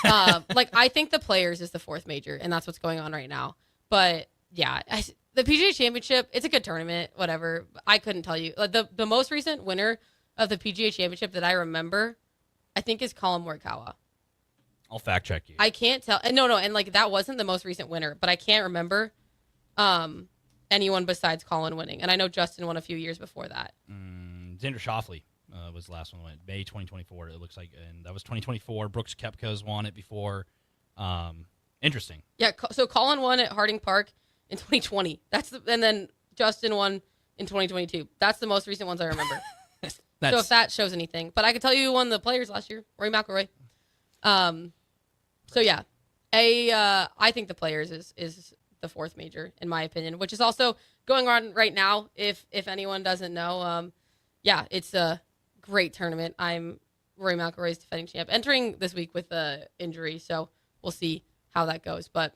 I think the Players is the 4th major, and that's what's going on right now. But yeah, the PGA Championship, it's a good tournament, whatever. I couldn't tell you. The most recent winner of the PGA Championship that I remember, I think, is Colin Morikawa. I'll fact check you. I can't tell. No, and that wasn't the most recent winner, but I can't remember anyone besides Colin winning. And I know Justin won a few years before that. Xander Schauffele was the last one that went. May 2024, it looks like. And that was 2024. Brooks Koepka's won it before. Interesting. Yeah, so Colin won at Harding Park in 2020. And then Justin won in 2022. That's the most recent ones I remember. So if that shows anything. But I could tell you who won the Players last year, Rory McIlroy. So yeah, I think the Players is the 4th major in my opinion, which is also going on right now. If anyone doesn't know, it's a great tournament. I'm Rory McIlroy's defending champ, entering this week with an injury, so we'll see how that goes. But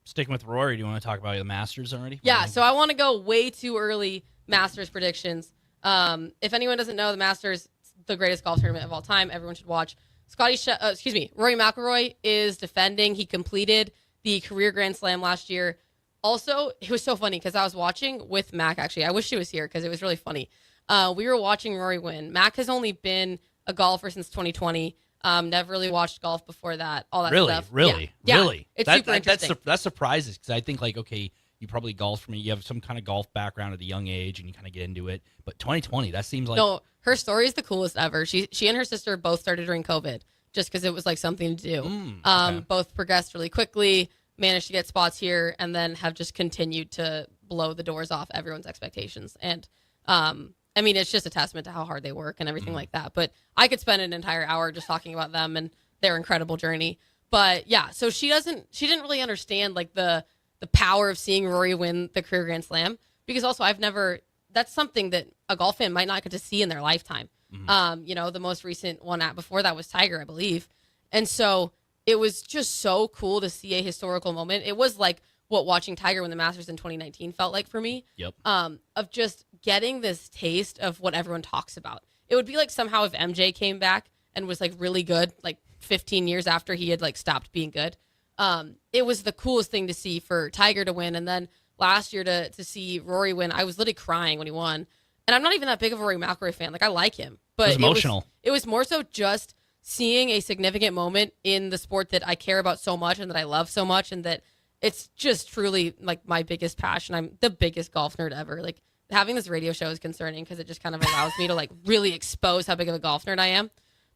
sticking with Rory, do you want to talk about the Masters already? Yeah, so I want to go way too early Masters predictions. If anyone doesn't know, the Masters, the greatest golf tournament of all time. Everyone should watch. Rory McIlroy is defending. He completed the career Grand Slam last year. Also, it was so funny because I was watching with Mac, actually. I wish she was here because it was really funny. We were watching Rory win. Mac has only been a golfer since 2020. Never really watched golf before that. All that stuff. Really? It's super interesting. That surprises because I think okay, you probably golfed from you have some kind of golf background at a young age and you kind of get into it. But 2020, that seems like no. Her story is the coolest ever. She and her sister both started during COVID just because it was something to do. Okay. Both progressed really quickly, managed to get spots here, and then have just continued to blow the doors off everyone's expectations. And it's just a testament to how hard they work and everything like that. But I could spend an entire hour just talking about them and their incredible journey. But yeah, so she didn't really understand the power of seeing Rory win the career Grand Slam, because also that's something that a golf fan might not get to see in their lifetime. The most recent one before that was Tiger, I believe. And so it was just so cool to see a historical moment. It was like what watching Tiger win the Masters in 2019 felt like for me. Yep. Of just getting this taste of what everyone talks about. It would be like somehow if MJ came back and was really good, 15 years after he had stopped being good. It was the coolest thing to see for Tiger to win. And then last year to see Rory win, I was literally crying when he won. And I'm not even that big of a Rory McIlroy fan. I like him. But it was emotional. It was more so just seeing a significant moment in the sport that I care about so much and that I love so much, and that it's just truly my biggest passion. I'm the biggest golf nerd ever. Having this radio show is concerning because it just kind of allows me to really expose how big of a golf nerd I am.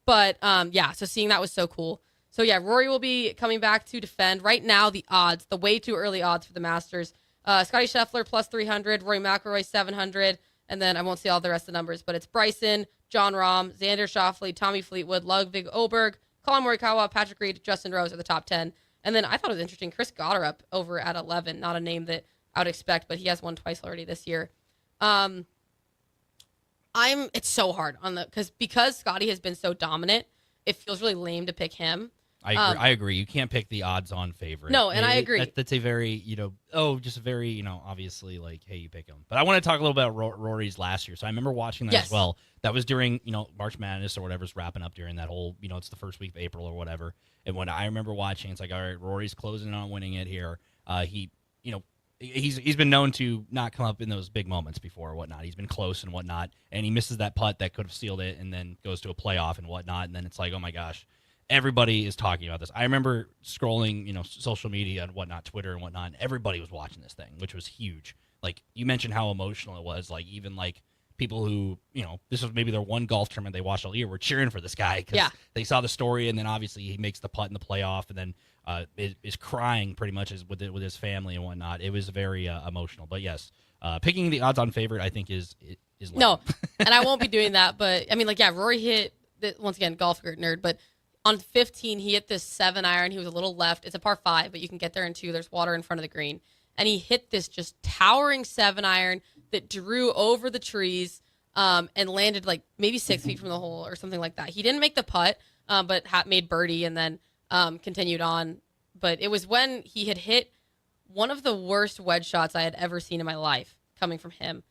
But so seeing that was so cool. So yeah, Rory will be coming back to defend. Right now, the way too early odds for the Masters. Scotty Scheffler plus 300, Rory McIlroy 700, and then I won't see all the rest of the numbers, but it's Bryson, Jon Rahm, Xander Schauffele, Tommy Fleetwood, Ludwig Oberg, Colin Morikawa, Patrick Reed, Justin Rose are the top 10. And then I thought it was interesting, Chris Gotterup over at 11, not a name that I would expect, but he has won twice already this year. It's so hard because Scotty has been so dominant, it feels really lame to pick him. I agree. You can't pick the odds-on favorite. No, and I agree. That's a very, just a very, obviously, hey, you pick him. But I want to talk a little about Rory's last year. So I remember watching that as well. That was during, March Madness or whatever's wrapping up during that whole, it's the first week of April or whatever. And when I remember watching, it's all right, Rory's closing on winning it here. He's been known to not come up in those big moments before or whatnot. He's been close and whatnot, and he misses that putt that could have sealed it and then goes to a playoff and whatnot. And then it's oh my gosh. Everybody is talking about this. I remember scrolling, social media and whatnot, Twitter and whatnot, and everybody was watching this thing, which was huge. You mentioned how emotional it was. Even people who, this was maybe their one golf tournament they watched all year were cheering for this guy because they saw the story, and then obviously he makes the putt in the playoff, and then is crying pretty much with his family and whatnot. It was very emotional. But yes, picking the odds-on favorite I think is is no, and I won't be doing that. But I mean, like, yeah, Rory hit once again, golf nerd, but on 15 he hit this 7-iron. He was a little left. It's a par 5, but you can get there in 2. There's water in front of the green, and he hit this just towering 7-iron that drew over the trees and landed like maybe 6 feet from the hole or something like that. He didn't make the putt, but made birdie and then continued on. But it was when he had hit one of the worst wedge shots I had ever seen in my life coming from him,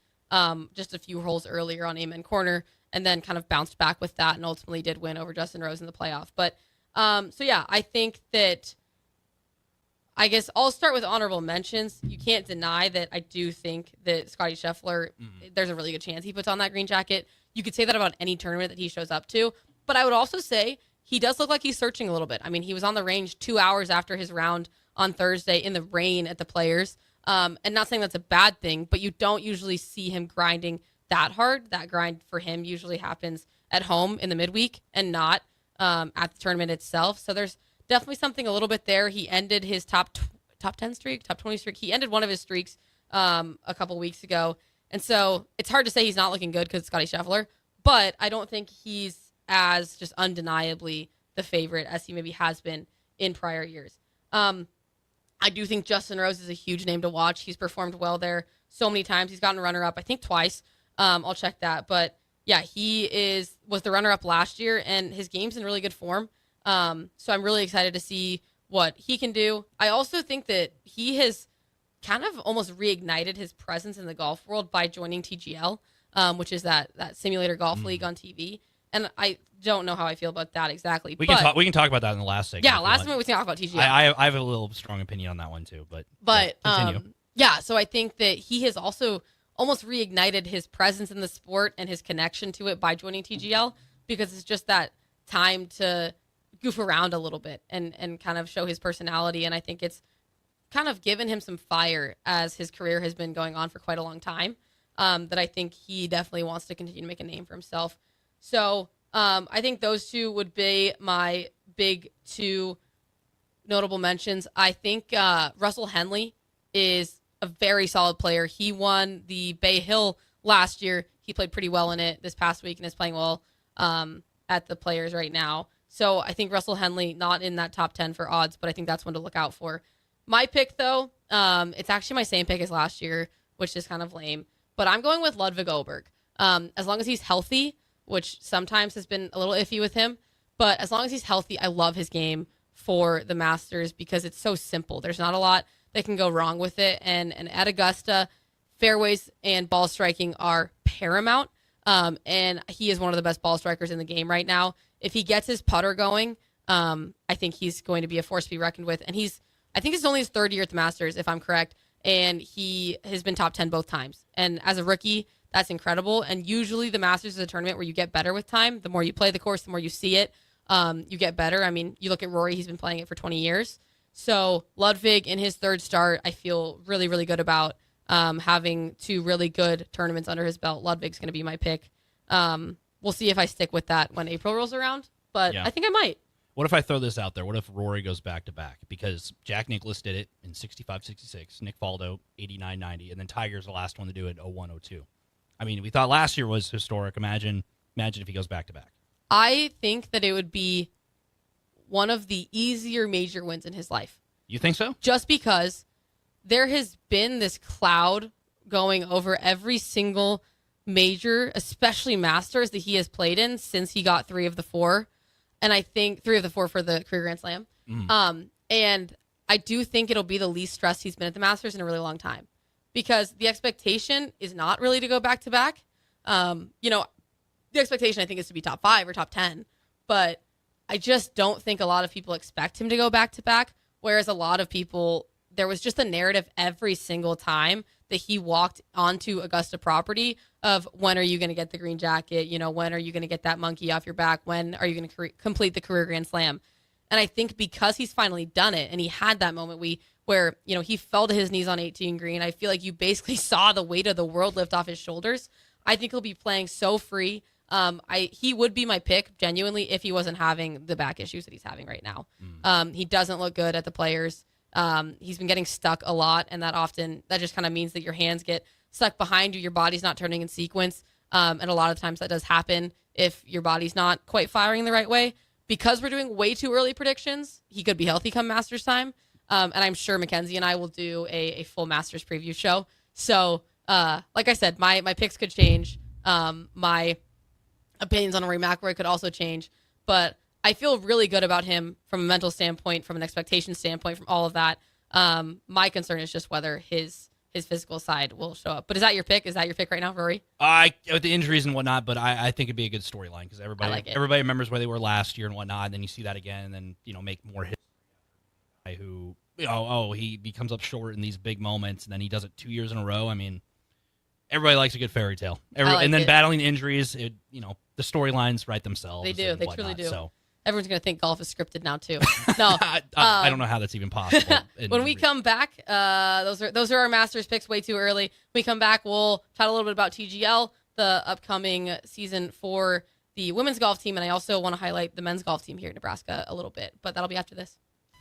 just a few holes earlier on Amen Corner, and then kind of bounced back with that and ultimately did win over Justin Rose in the playoff. But so yeah, I think that, I guess I'll start with honorable mentions. You can't deny that I do think that Scottie Scheffler, there's a really good chance he puts on that green jacket. You could say that about any tournament that he shows up to, but I would also say he does look like he's searching a little bit. I mean, he was on the range 2 hours after his round on Thursday in the rain at the Players. And not saying that's a bad thing, but you don't usually see him grinding that hard. That grind for him usually happens at home in the midweek and not at the tournament itself. So there's definitely something a little bit there. He ended his top 10 streak, top 20 streak. He ended one of his streaks a couple weeks ago. And so it's hard to say he's not looking good because it's Scottie Scheffler, but I don't think he's as just undeniably the favorite as he maybe has been in prior years. I do think Justin Rose is a huge name to watch. He's performed well there so many times. He's gotten runner-up, I think, twice. I'll check that. But, yeah, he was the runner-up last year, and his game's in really good form. So I'm really excited to see what he can do. I also think that he has kind of almost reignited his presence in the golf world by joining TGL, which is that simulator golf league on TV. And I don't know how I feel about that exactly. We can talk about that in the last segment. Yeah, last segment we can talk about TGL. I have a little strong opinion on that one too, but continue. Yeah, so I think that he has also almost reignited his presence in the sport and his connection to it by joining TGL, because it's just that time to goof around a little bit and kind of show his personality. And I think it's kind of given him some fire as his career has been going on for quite a long time, that I think he definitely wants to continue to make a name for himself. So I think those two would be my big 2 notable mentions. I think Russell Henley is a very solid player. He won the Bay Hill last year. He played pretty well in it this past week and is playing well at the Players right now. So I think Russell Henley, not in that top 10 for odds, but I think that's one to look out for. My pick, though, it's actually my same pick as last year, which is kind of lame. But I'm going with Ludvig Åberg. As long as he's healthy, which sometimes has been a little iffy with him, but as long as he's healthy, I love his game for the Masters because it's so simple. There's not a lot that can go wrong with it. And at Augusta, fairways and ball striking are paramount. And he is one of the best ball strikers in the game right now. If he gets his putter going, I think he's going to be a force to be reckoned with. And I think it's only his 3rd year at the Masters, if I'm correct. And he has been top 10 both times. And as a rookie, that's incredible. And usually the Masters is a tournament where you get better with time. The more you play the course, the more you see it, you get better. I mean, you look at Rory, he's been playing it for 20 years. So Ludvig in his 3rd start, I feel really, really good about having 2 really good tournaments under his belt. Ludvig's going to be my pick. We'll see if I stick with that when April rolls around, but yeah. I think I might. What if I throw this out there? What if Rory goes back-to-back? Because Jack Nicklaus did it in 65-66, Nick Faldo 89-90, and then Tiger's the last one to do it 01-02. I mean, we thought last year was historic. Imagine if he goes back-to-back. I think that it would be one of the easier major wins in his life. You think so? Just because there has been this cloud going over every single major, especially Masters, that he has played in since he got 3 of the 4. And I think 3 of the 4 for the career Grand Slam. And I do think it'll be the least stressed he's been at the Masters in a really long time, because the expectation is not really to go back-to-back. The expectation, I think, is to be top 5 or top 10. But I just don't think a lot of people expect him to go back-to-back, whereas a lot of people, there was just a narrative every single time that he walked onto Augusta property of when are you going to get the green jacket? When are you going to get that monkey off your back? When are you going to complete the career Grand Slam? And I think because he's finally done it and he had that moment where he fell to his knees on 18 green, I feel like you basically saw the weight of the world lift off his shoulders. I think he'll be playing so free. He would be my pick, genuinely, if he wasn't having the back issues that he's having right now. He doesn't look good at the Players. He's been getting stuck a lot, and that just kind of means that your hands get stuck behind you. Your body's not turning in sequence. And a lot of times that does happen if your body's not quite firing the right way. Because we're doing way too early predictions, he could be healthy come Masters time. And I'm sure Mackenzie and I will do a full Masters preview show. So, like I said, my picks could change. My opinions on Rory McIlroy could also change. But I feel really good about him from a mental standpoint, from an expectation standpoint, from all of that. My concern is just whether his physical side will show up. But is that your pick? Is that your pick right now, Rory? With the injuries and whatnot, but I think it'd be a good storyline because everybody remembers where they were last year and whatnot, and then you see that again, and then make more hits. Who he comes up short in these big moments, and then he does it 2 years in a row. I mean, everybody likes a good fairy tale. And then battling injuries, the storylines write themselves. They do. They truly do. So. Everyone's going to think golf is scripted now, too. No, I don't know how that's even possible. When we come back, those are our Masters picks way too early. When we come back, we'll chat a little bit about TGL, the upcoming season for the women's golf team, and I also want to highlight the men's golf team here in Nebraska a little bit, but that'll be after this.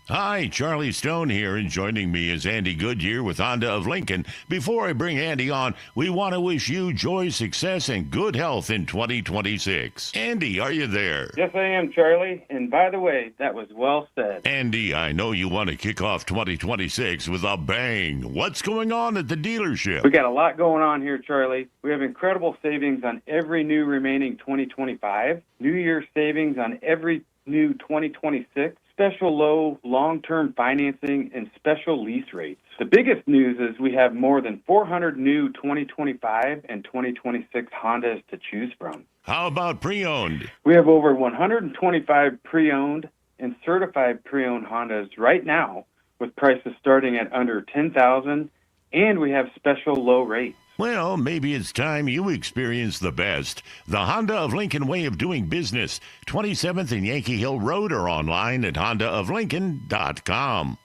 Hi, Charlie Stone here, and joining me is Andy Goodyear with Honda of Lincoln. Before I bring Andy on, we want to wish you joy, success, and good health in 2026. Andy, are you there? Yes, I am, Charlie. And by the way, that was well said. Andy, I know you want to kick off 2026 with a bang. What's going on at the dealership? We got a lot going on here, Charlie. We have incredible savings on every new remaining 2025, New Year savings on every new 2026, special low long-term financing, and special lease rates. The biggest news is we have more than 400 new 2025 and 2026 Hondas to choose from. How about pre-owned? We have over 125 pre-owned and certified pre-owned Hondas right now with prices starting at under $10,000, and we have special low rates. Well, maybe it's time you experience the best. The Honda of Lincoln way of doing business. 27th and Yankee Hill Road, or online at hondaoflincoln.com.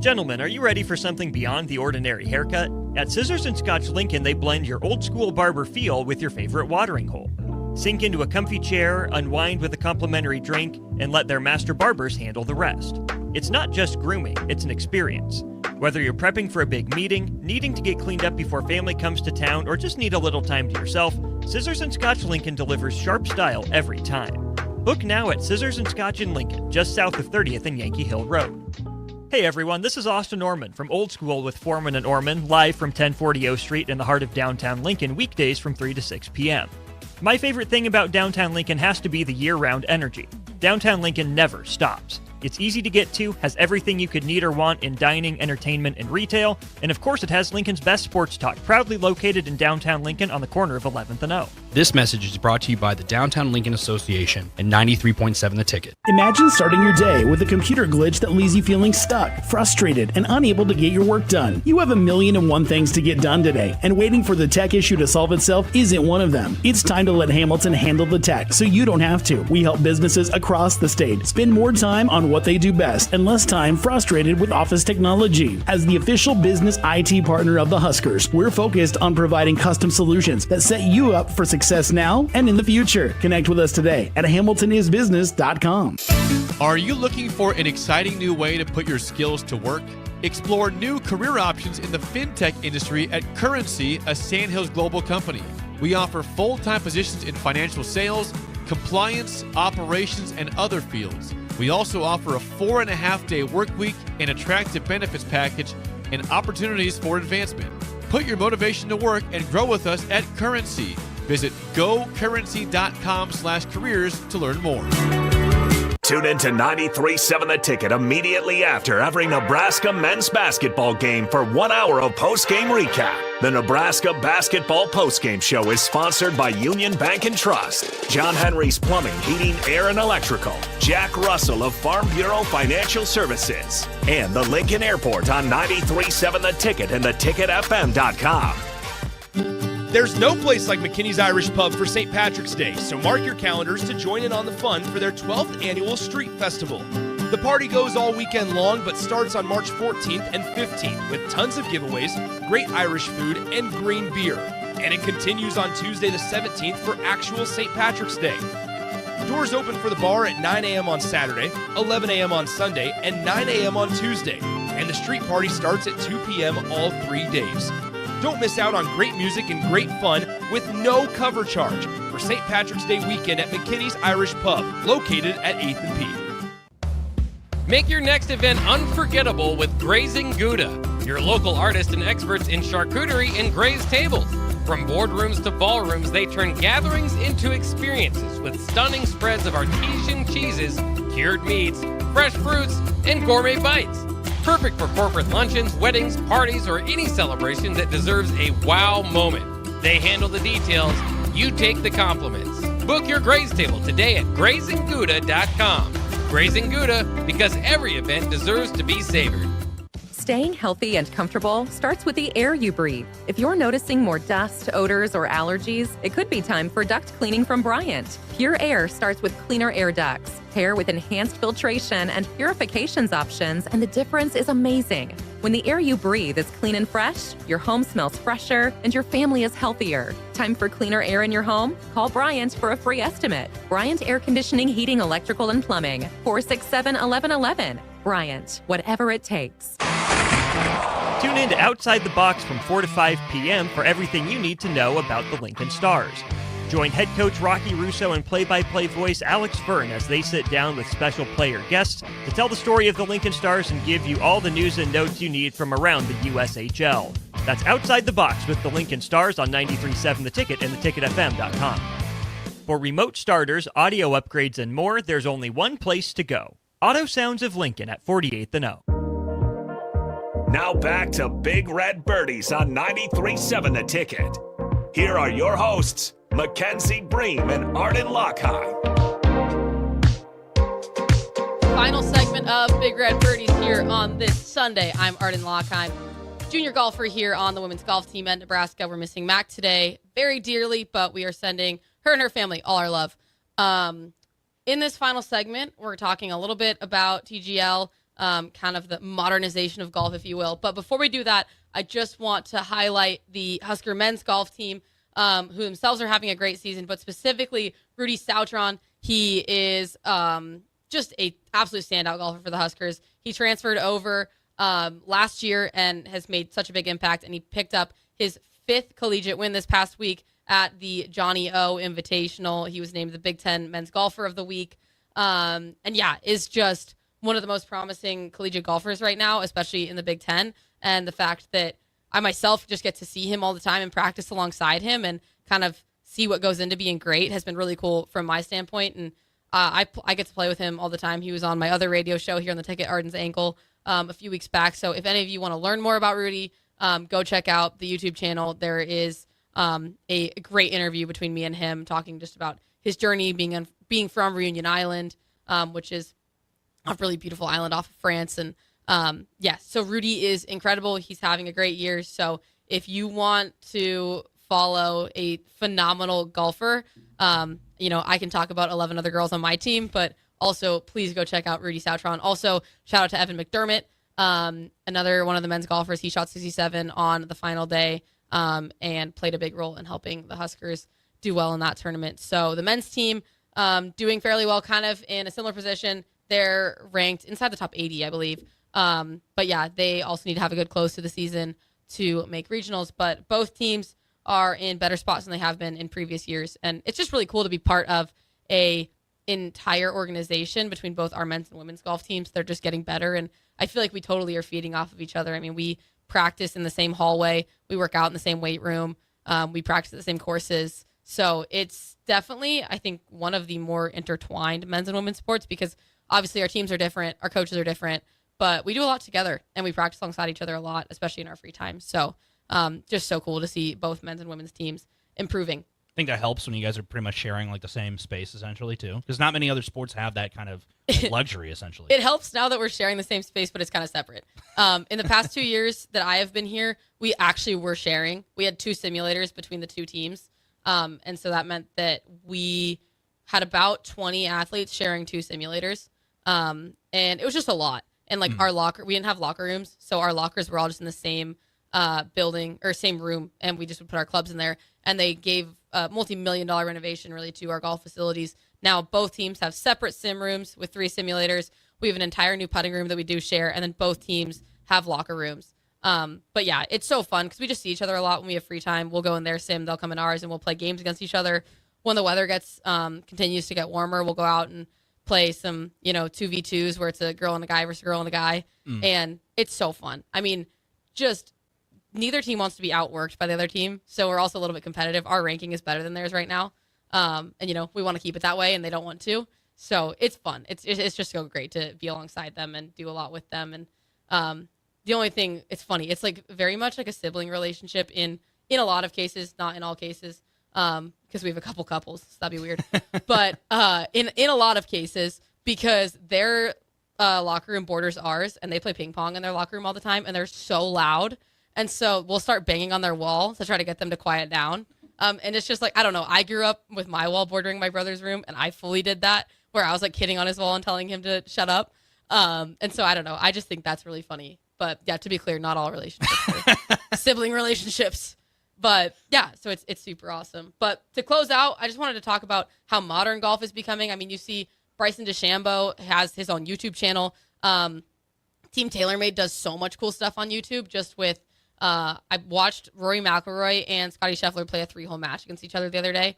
Gentlemen, are you ready for something beyond the ordinary haircut? At Scissors & Scotch Lincoln, they blend your old-school barber feel with your favorite watering hole. Sink into a comfy chair, unwind with a complimentary drink, and let their master barbers handle the rest. It's not just grooming, it's an experience. Whether you're prepping for a big meeting, needing to get cleaned up before family comes to town, or just need a little time to yourself, Scissors & Scotch Lincoln delivers sharp style every time. Book now at Scissors & Scotch in Lincoln, just south of 30th and Yankee Hill Road. Hey everyone, this is Austin Orman from Old School with Foreman and Orman, live from 1040 O Street in the heart of downtown Lincoln, weekdays from 3 to 6 p.m. My favorite thing about downtown Lincoln has to be the year-round energy. Downtown Lincoln never stops. It's easy to get to, has everything you could need or want in dining, entertainment, and retail, and of course it has Lincoln's best sports talk, proudly located in downtown Lincoln on the corner of 11th and O. This message is brought to you by the Downtown Lincoln Association and 93.7 The Ticket. Imagine starting your day with a computer glitch that leaves you feeling stuck, frustrated, and unable to get your work done. You have 1,000,001 things to get done today, and waiting for the tech issue to solve itself isn't one of them. It's time to let Hamilton handle the tech so you don't have to. We help businesses across the state spend more time on what they do best and less time frustrated with office technology. As the official business IT partner of the Huskers, we're focused on providing custom solutions that set you up for success now and in the future. Connect with us today at hamiltonisbusiness.com. Are you looking for an exciting new way to put your skills to work? Explore new career options in the fintech industry at Currency, a Sandhills Global company. We offer full-time positions in financial sales, compliance, operations, and other fields. We also offer a 4.5-day work week, an attractive benefits package, and opportunities for advancement. Put your motivation to work and grow with us at Currency. Visit gocurrency.com/careers to learn more. Tune in to 93.7 The Ticket immediately after every Nebraska men's basketball game for 1 hour of post-game recap. The Nebraska Basketball Postgame Show is sponsored by Union Bank and Trust, John Henry's Plumbing, Heating, Air, and Electrical, Jack Russell of Farm Bureau Financial Services, and the Lincoln Airport on 93.7 The Ticket and theticketfm.com. There's no place like McKinney's Irish Pub for St. Patrick's Day, so mark your calendars to join in on the fun for their 12th annual Street Festival. The party goes all weekend long, but starts on March 14th and 15th with tons of giveaways, great Irish food, and green beer. And it continues on Tuesday the 17th for actual St. Patrick's Day. Doors open for the bar at 9 a.m. on Saturday, 11 a.m. on Sunday, and 9 a.m. on Tuesday. And the street party starts at 2 p.m. all 3 days. Don't miss out on great music and great fun with no cover charge for St. Patrick's Day weekend at McKinney's Irish Pub, located at 8th and P. Make your next event unforgettable with Grazing Gouda, your local artists and experts in charcuterie and grazed tables. From boardrooms to ballrooms, they turn gatherings into experiences with stunning spreads of artesian cheeses, cured meats, fresh fruits, and gourmet bites. Perfect for corporate luncheons, weddings, parties, or any celebration that deserves a wow moment. They handle the details, you take the compliments. Book your graze table today at GrazingGouda.com. Grazing Gouda, because every event deserves to be savored. Staying healthy and comfortable starts with the air you breathe. If you're noticing more dust, odors, or allergies, it could be time for duct cleaning from Bryant. Pure Air starts with cleaner air ducts. Pair with enhanced filtration and purifications options, and the difference is amazing. When the air you breathe is clean and fresh, your home smells fresher, and your family is healthier. Time for cleaner air in your home? Call Bryant for a free estimate. Bryant Air Conditioning, Heating, Electrical, and Plumbing. 467-1111. Bryant, whatever it takes. Tune in to Outside the Box from 4 to 5 p.m. for everything you need to know about the Lincoln Stars. Join head coach Rocky Russo and play-by-play voice Alex Byrne as they sit down with special player guests to tell the story of the Lincoln Stars and give you all the news and notes you need from around the USHL. That's Outside the Box with the Lincoln Stars on 93.7 The Ticket and theticketfm.com. For remote starters, audio upgrades, and more, there's only one place to go. Auto Sounds of Lincoln at 48th and O. Now back to Big Red Birdies on 93.7 The Ticket. Here are your hosts, Mackenzie Bream and Arden Louchheim. Final segment of Big Red Birdies here on this Sunday. I'm Arden Louchheim, junior golfer here on the women's golf team at Nebraska. We're missing Mac today very dearly, but we are sending her and her family all our love. In this final segment, we're talking a little bit about TGL, kind of the modernization of golf, if you will. But before we do that, I just want to highlight the Husker men's golf team, who themselves are having a great season, but specifically Rudy Sautron. He is just a absolute standout golfer for the Huskers. He transferred over last year and has made such a big impact, and he picked up his 5th collegiate win this past week at the Johnny O Invitational. He was named the Big Ten Men's Golfer of the Week. And yeah, is just one of the most promising collegiate golfers right now, especially in the Big Ten. And the fact that I myself just get to see him all the time and practice alongside him and kind of see what goes into being great has been really cool from my standpoint. And I get to play with him all the time. He was on my other radio show here on the Ticket, Arden's Ankle, a few weeks back. So if any of you want to learn more about Rudy, go check out the YouTube channel. There is a great interview between me and him talking just about his journey being from Reunion Island, which is a really beautiful island off of France. And so Rudy is incredible. He's having a great year. So if you want to follow a phenomenal golfer, I can talk about 11 other girls on my team, but also please go check out Rudy Sautron. Also, shout out to Evan McDermott, another one of the men's golfers. He shot 67 on the final day and played a big role in helping the Huskers do well in that tournament. So the men's team doing fairly well, kind of in a similar position. They're ranked inside the top 80, I believe. But yeah, they also need to have a good close to the season to make regionals. But both teams are in better spots than they have been in previous years. And it's just really cool to be part of a entire organization between both our men's and women's golf teams. They're just getting better. And I feel like we totally are feeding off of each other. I mean, we practice in the same hallway. We work out in the same weight room. We practice at the same courses. So it's definitely, I think, one of the more intertwined men's and women's sports because obviously our teams are different. Our coaches are different. But we do a lot together, and we practice alongside each other a lot, especially in our free time. So just so cool to see both men's and women's teams improving. I think that helps when you guys are pretty much sharing like the same space, essentially, too. Because not many other sports have that kind of luxury, essentially. It helps now that we're sharing the same space, but it's kind of separate. In the past 2 years that I have been here, we actually were sharing. We had 2 simulators between the 2 teams. And so that meant that we had about 20 athletes sharing 2 simulators. And it was just a lot. And like we didn't have locker rooms, so our lockers were all just in the same building or same room, and we just would put our clubs in there. And they gave a multi-million-dollar renovation really to our golf facilities. Now both teams have separate sim rooms with 3 simulators. We have an entire new putting room that we do share, and then both teams have locker rooms. But yeah, it's so fun because we just see each other a lot when we have free time. We'll go in their sim, they'll come in ours, and we'll play games against each other. When the weather gets continues to get warmer, we'll go out and play some 2v2s where it's a girl and a guy versus a girl and a guy, and it's so fun. I mean, just neither team wants to be outworked by the other team, so we're also a little bit competitive. Our ranking is better than theirs right now, and we want to keep it that way, and they don't want to. So it's fun. It's just so great to be alongside them and do a lot with them. And the only thing, it's funny. It's like very much like a sibling relationship in a lot of cases, not in all cases, because we have a couple couples. So that'd be weird. But in a lot of cases, because their locker room borders ours, and they play ping pong in their locker room all the time, and they're so loud. And so we'll start banging on their wall to try to get them to quiet down. And it's just like, I don't know. I grew up with my wall bordering my brother's room, and I fully did that, where I was like kidding on his wall and telling him to shut up. And so I don't know. I just think that's really funny. But yeah, to be clear, not all relationships are sibling relationships. But yeah, so it's super awesome. But to close out, I just wanted to talk about how modern golf is becoming. I mean, you see Bryson DeChambeau has his own YouTube channel. Team TaylorMade does so much cool stuff on YouTube. Just with I watched Rory McIlroy and Scottie Scheffler play a 3-hole match against each other the other day.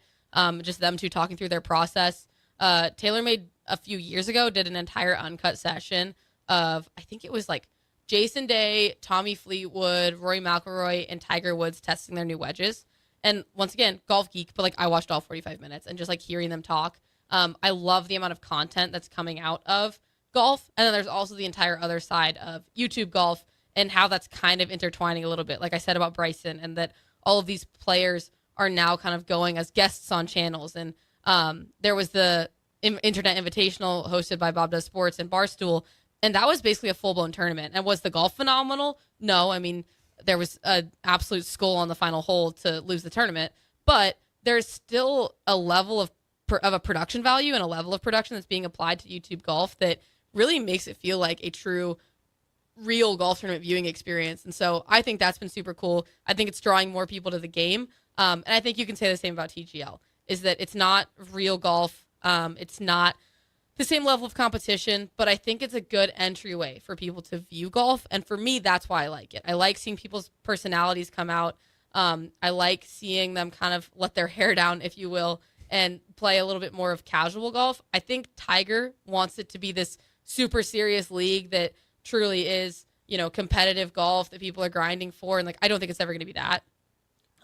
Just them two talking through their process. TaylorMade a few years ago did an entire uncut session of, I think it was like Jason Day, Tommy Fleetwood, Rory McIlroy, and Tiger Woods testing their new wedges. And once again, golf geek, but like I watched all 45 minutes and just like hearing them talk. I love the amount of content that's coming out of golf. And then there's also the entire other side of YouTube golf and how that's kind of intertwining a little bit. Like I said about Bryson, and that all of these players are now kind of going as guests on channels. And there was the Internet Invitational hosted by Bob Does Sports and Barstool. And that was basically a full-blown tournament. And was the golf phenomenal? No. I mean, there was an absolute skull on the final hole to lose the tournament. But there's still a level of a production value and a level of production that's being applied to YouTube golf that really makes it feel like a true, real golf tournament viewing experience. And so I think that's been super cool. I think it's drawing more people to the game. And I think you can say the same about TGL, is that it's not real golf. It's not the same level of competition, but I think it's a good entryway for people to view golf. And for me, that's why I like it. I like seeing people's personalities come out. I like seeing them kind of let their hair down, if you will, and play a little bit more of casual golf. I think Tiger wants it to be this super serious league that truly is, competitive golf that people are grinding for. And like, I don't think it's ever going to be that.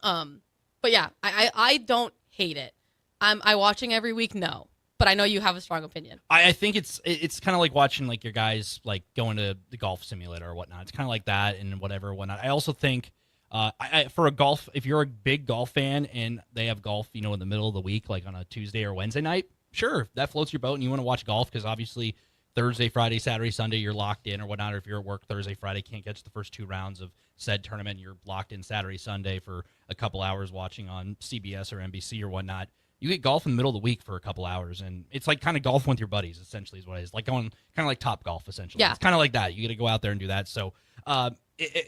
But yeah, I don't hate it. I watching every week? No. But I know you have a strong opinion. I think it's kind of like watching like your guys like going to the golf simulator or whatnot. It's kind of like that and whatnot. I also think for a golf, if you're a big golf fan and they have golf, in the middle of the week, like on a Tuesday or Wednesday night, sure, that floats your boat and you want to watch golf because obviously Thursday, Friday, Saturday, Sunday, you're locked in or whatnot. Or if you're at work Thursday, Friday, can't catch the first 2 rounds of said tournament, you're locked in Saturday, Sunday for a couple hours watching on CBS or NBC or whatnot. You get golf in the middle of the week for a couple hours, and it's like kind of golf with your buddies, essentially, is what it is. Like going kind of like Top Golf, essentially. Yeah. It's kind of like that. You get to go out there and do that. So, like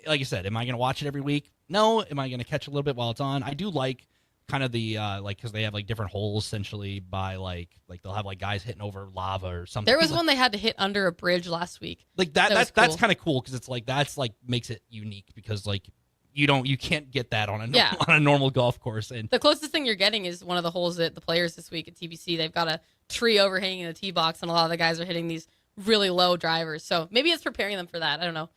I said, am I going to watch it every week? No. Am I going to catch a little bit while it's on? I do like kind of the, because they have like different holes, essentially, by like they'll have like guys hitting over lava or something. There was one they had to hit under a bridge last week. Like that's cool. Kind of cool because it's like that's like makes it unique because like you can't get that on a normal golf course. And the closest thing you're getting is one of the holes that the players this week at TBC, they've got a tree overhanging the tee box, and a lot of the guys are hitting these really low drivers. So maybe it's preparing them for that. I don't know.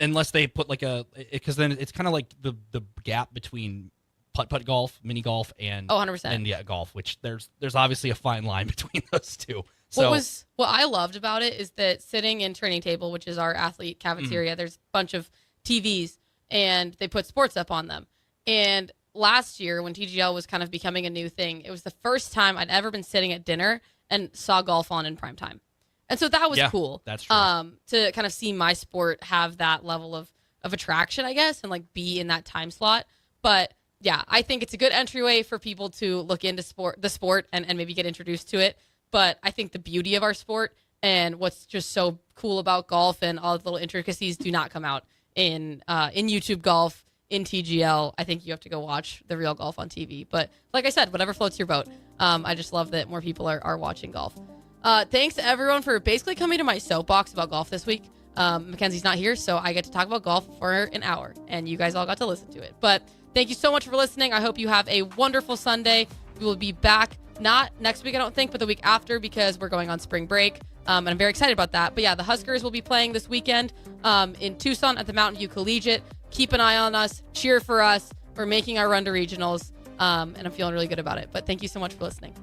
Unless they put like because then it's kind of like the gap between putt golf, mini golf, and 100%. And golf, which there's obviously a fine line between those two. So what I loved about it is that sitting in Training Table, which is our athlete cafeteria, there's a bunch of TVs. And they put sports up on them. And last year, when TGL was kind of becoming a new thing, it was the first time I'd ever been sitting at dinner and saw golf on in prime time. And so that was cool. That's true. To kind of see my sport have that level of attraction, I guess, and like be in that time slot. But yeah, I think it's a good entryway for people to look into the sport and maybe get introduced to it. But I think the beauty of our sport and what's just so cool about golf and all the little intricacies do not come out in YouTube golf, in TGL. I think you have to go watch the real golf on TV. But like I said, whatever floats your boat. I just love that more people are watching golf. Thanks to everyone for basically coming to my soapbox about golf this week. Mackenzie's not here, so I get to talk about golf for an hour, and you guys all got to listen to it. But thank you so much for listening. I hope you have a wonderful Sunday. We will be back, not next week, I don't think, but the week after, because we're going on spring break. And I'm very excited about that. But yeah, the Huskers will be playing this weekend in Tucson at the Mountain View Collegiate. Keep an eye on us. Cheer for us. We're making our run to regionals. And I'm feeling really good about it. But thank you so much for listening.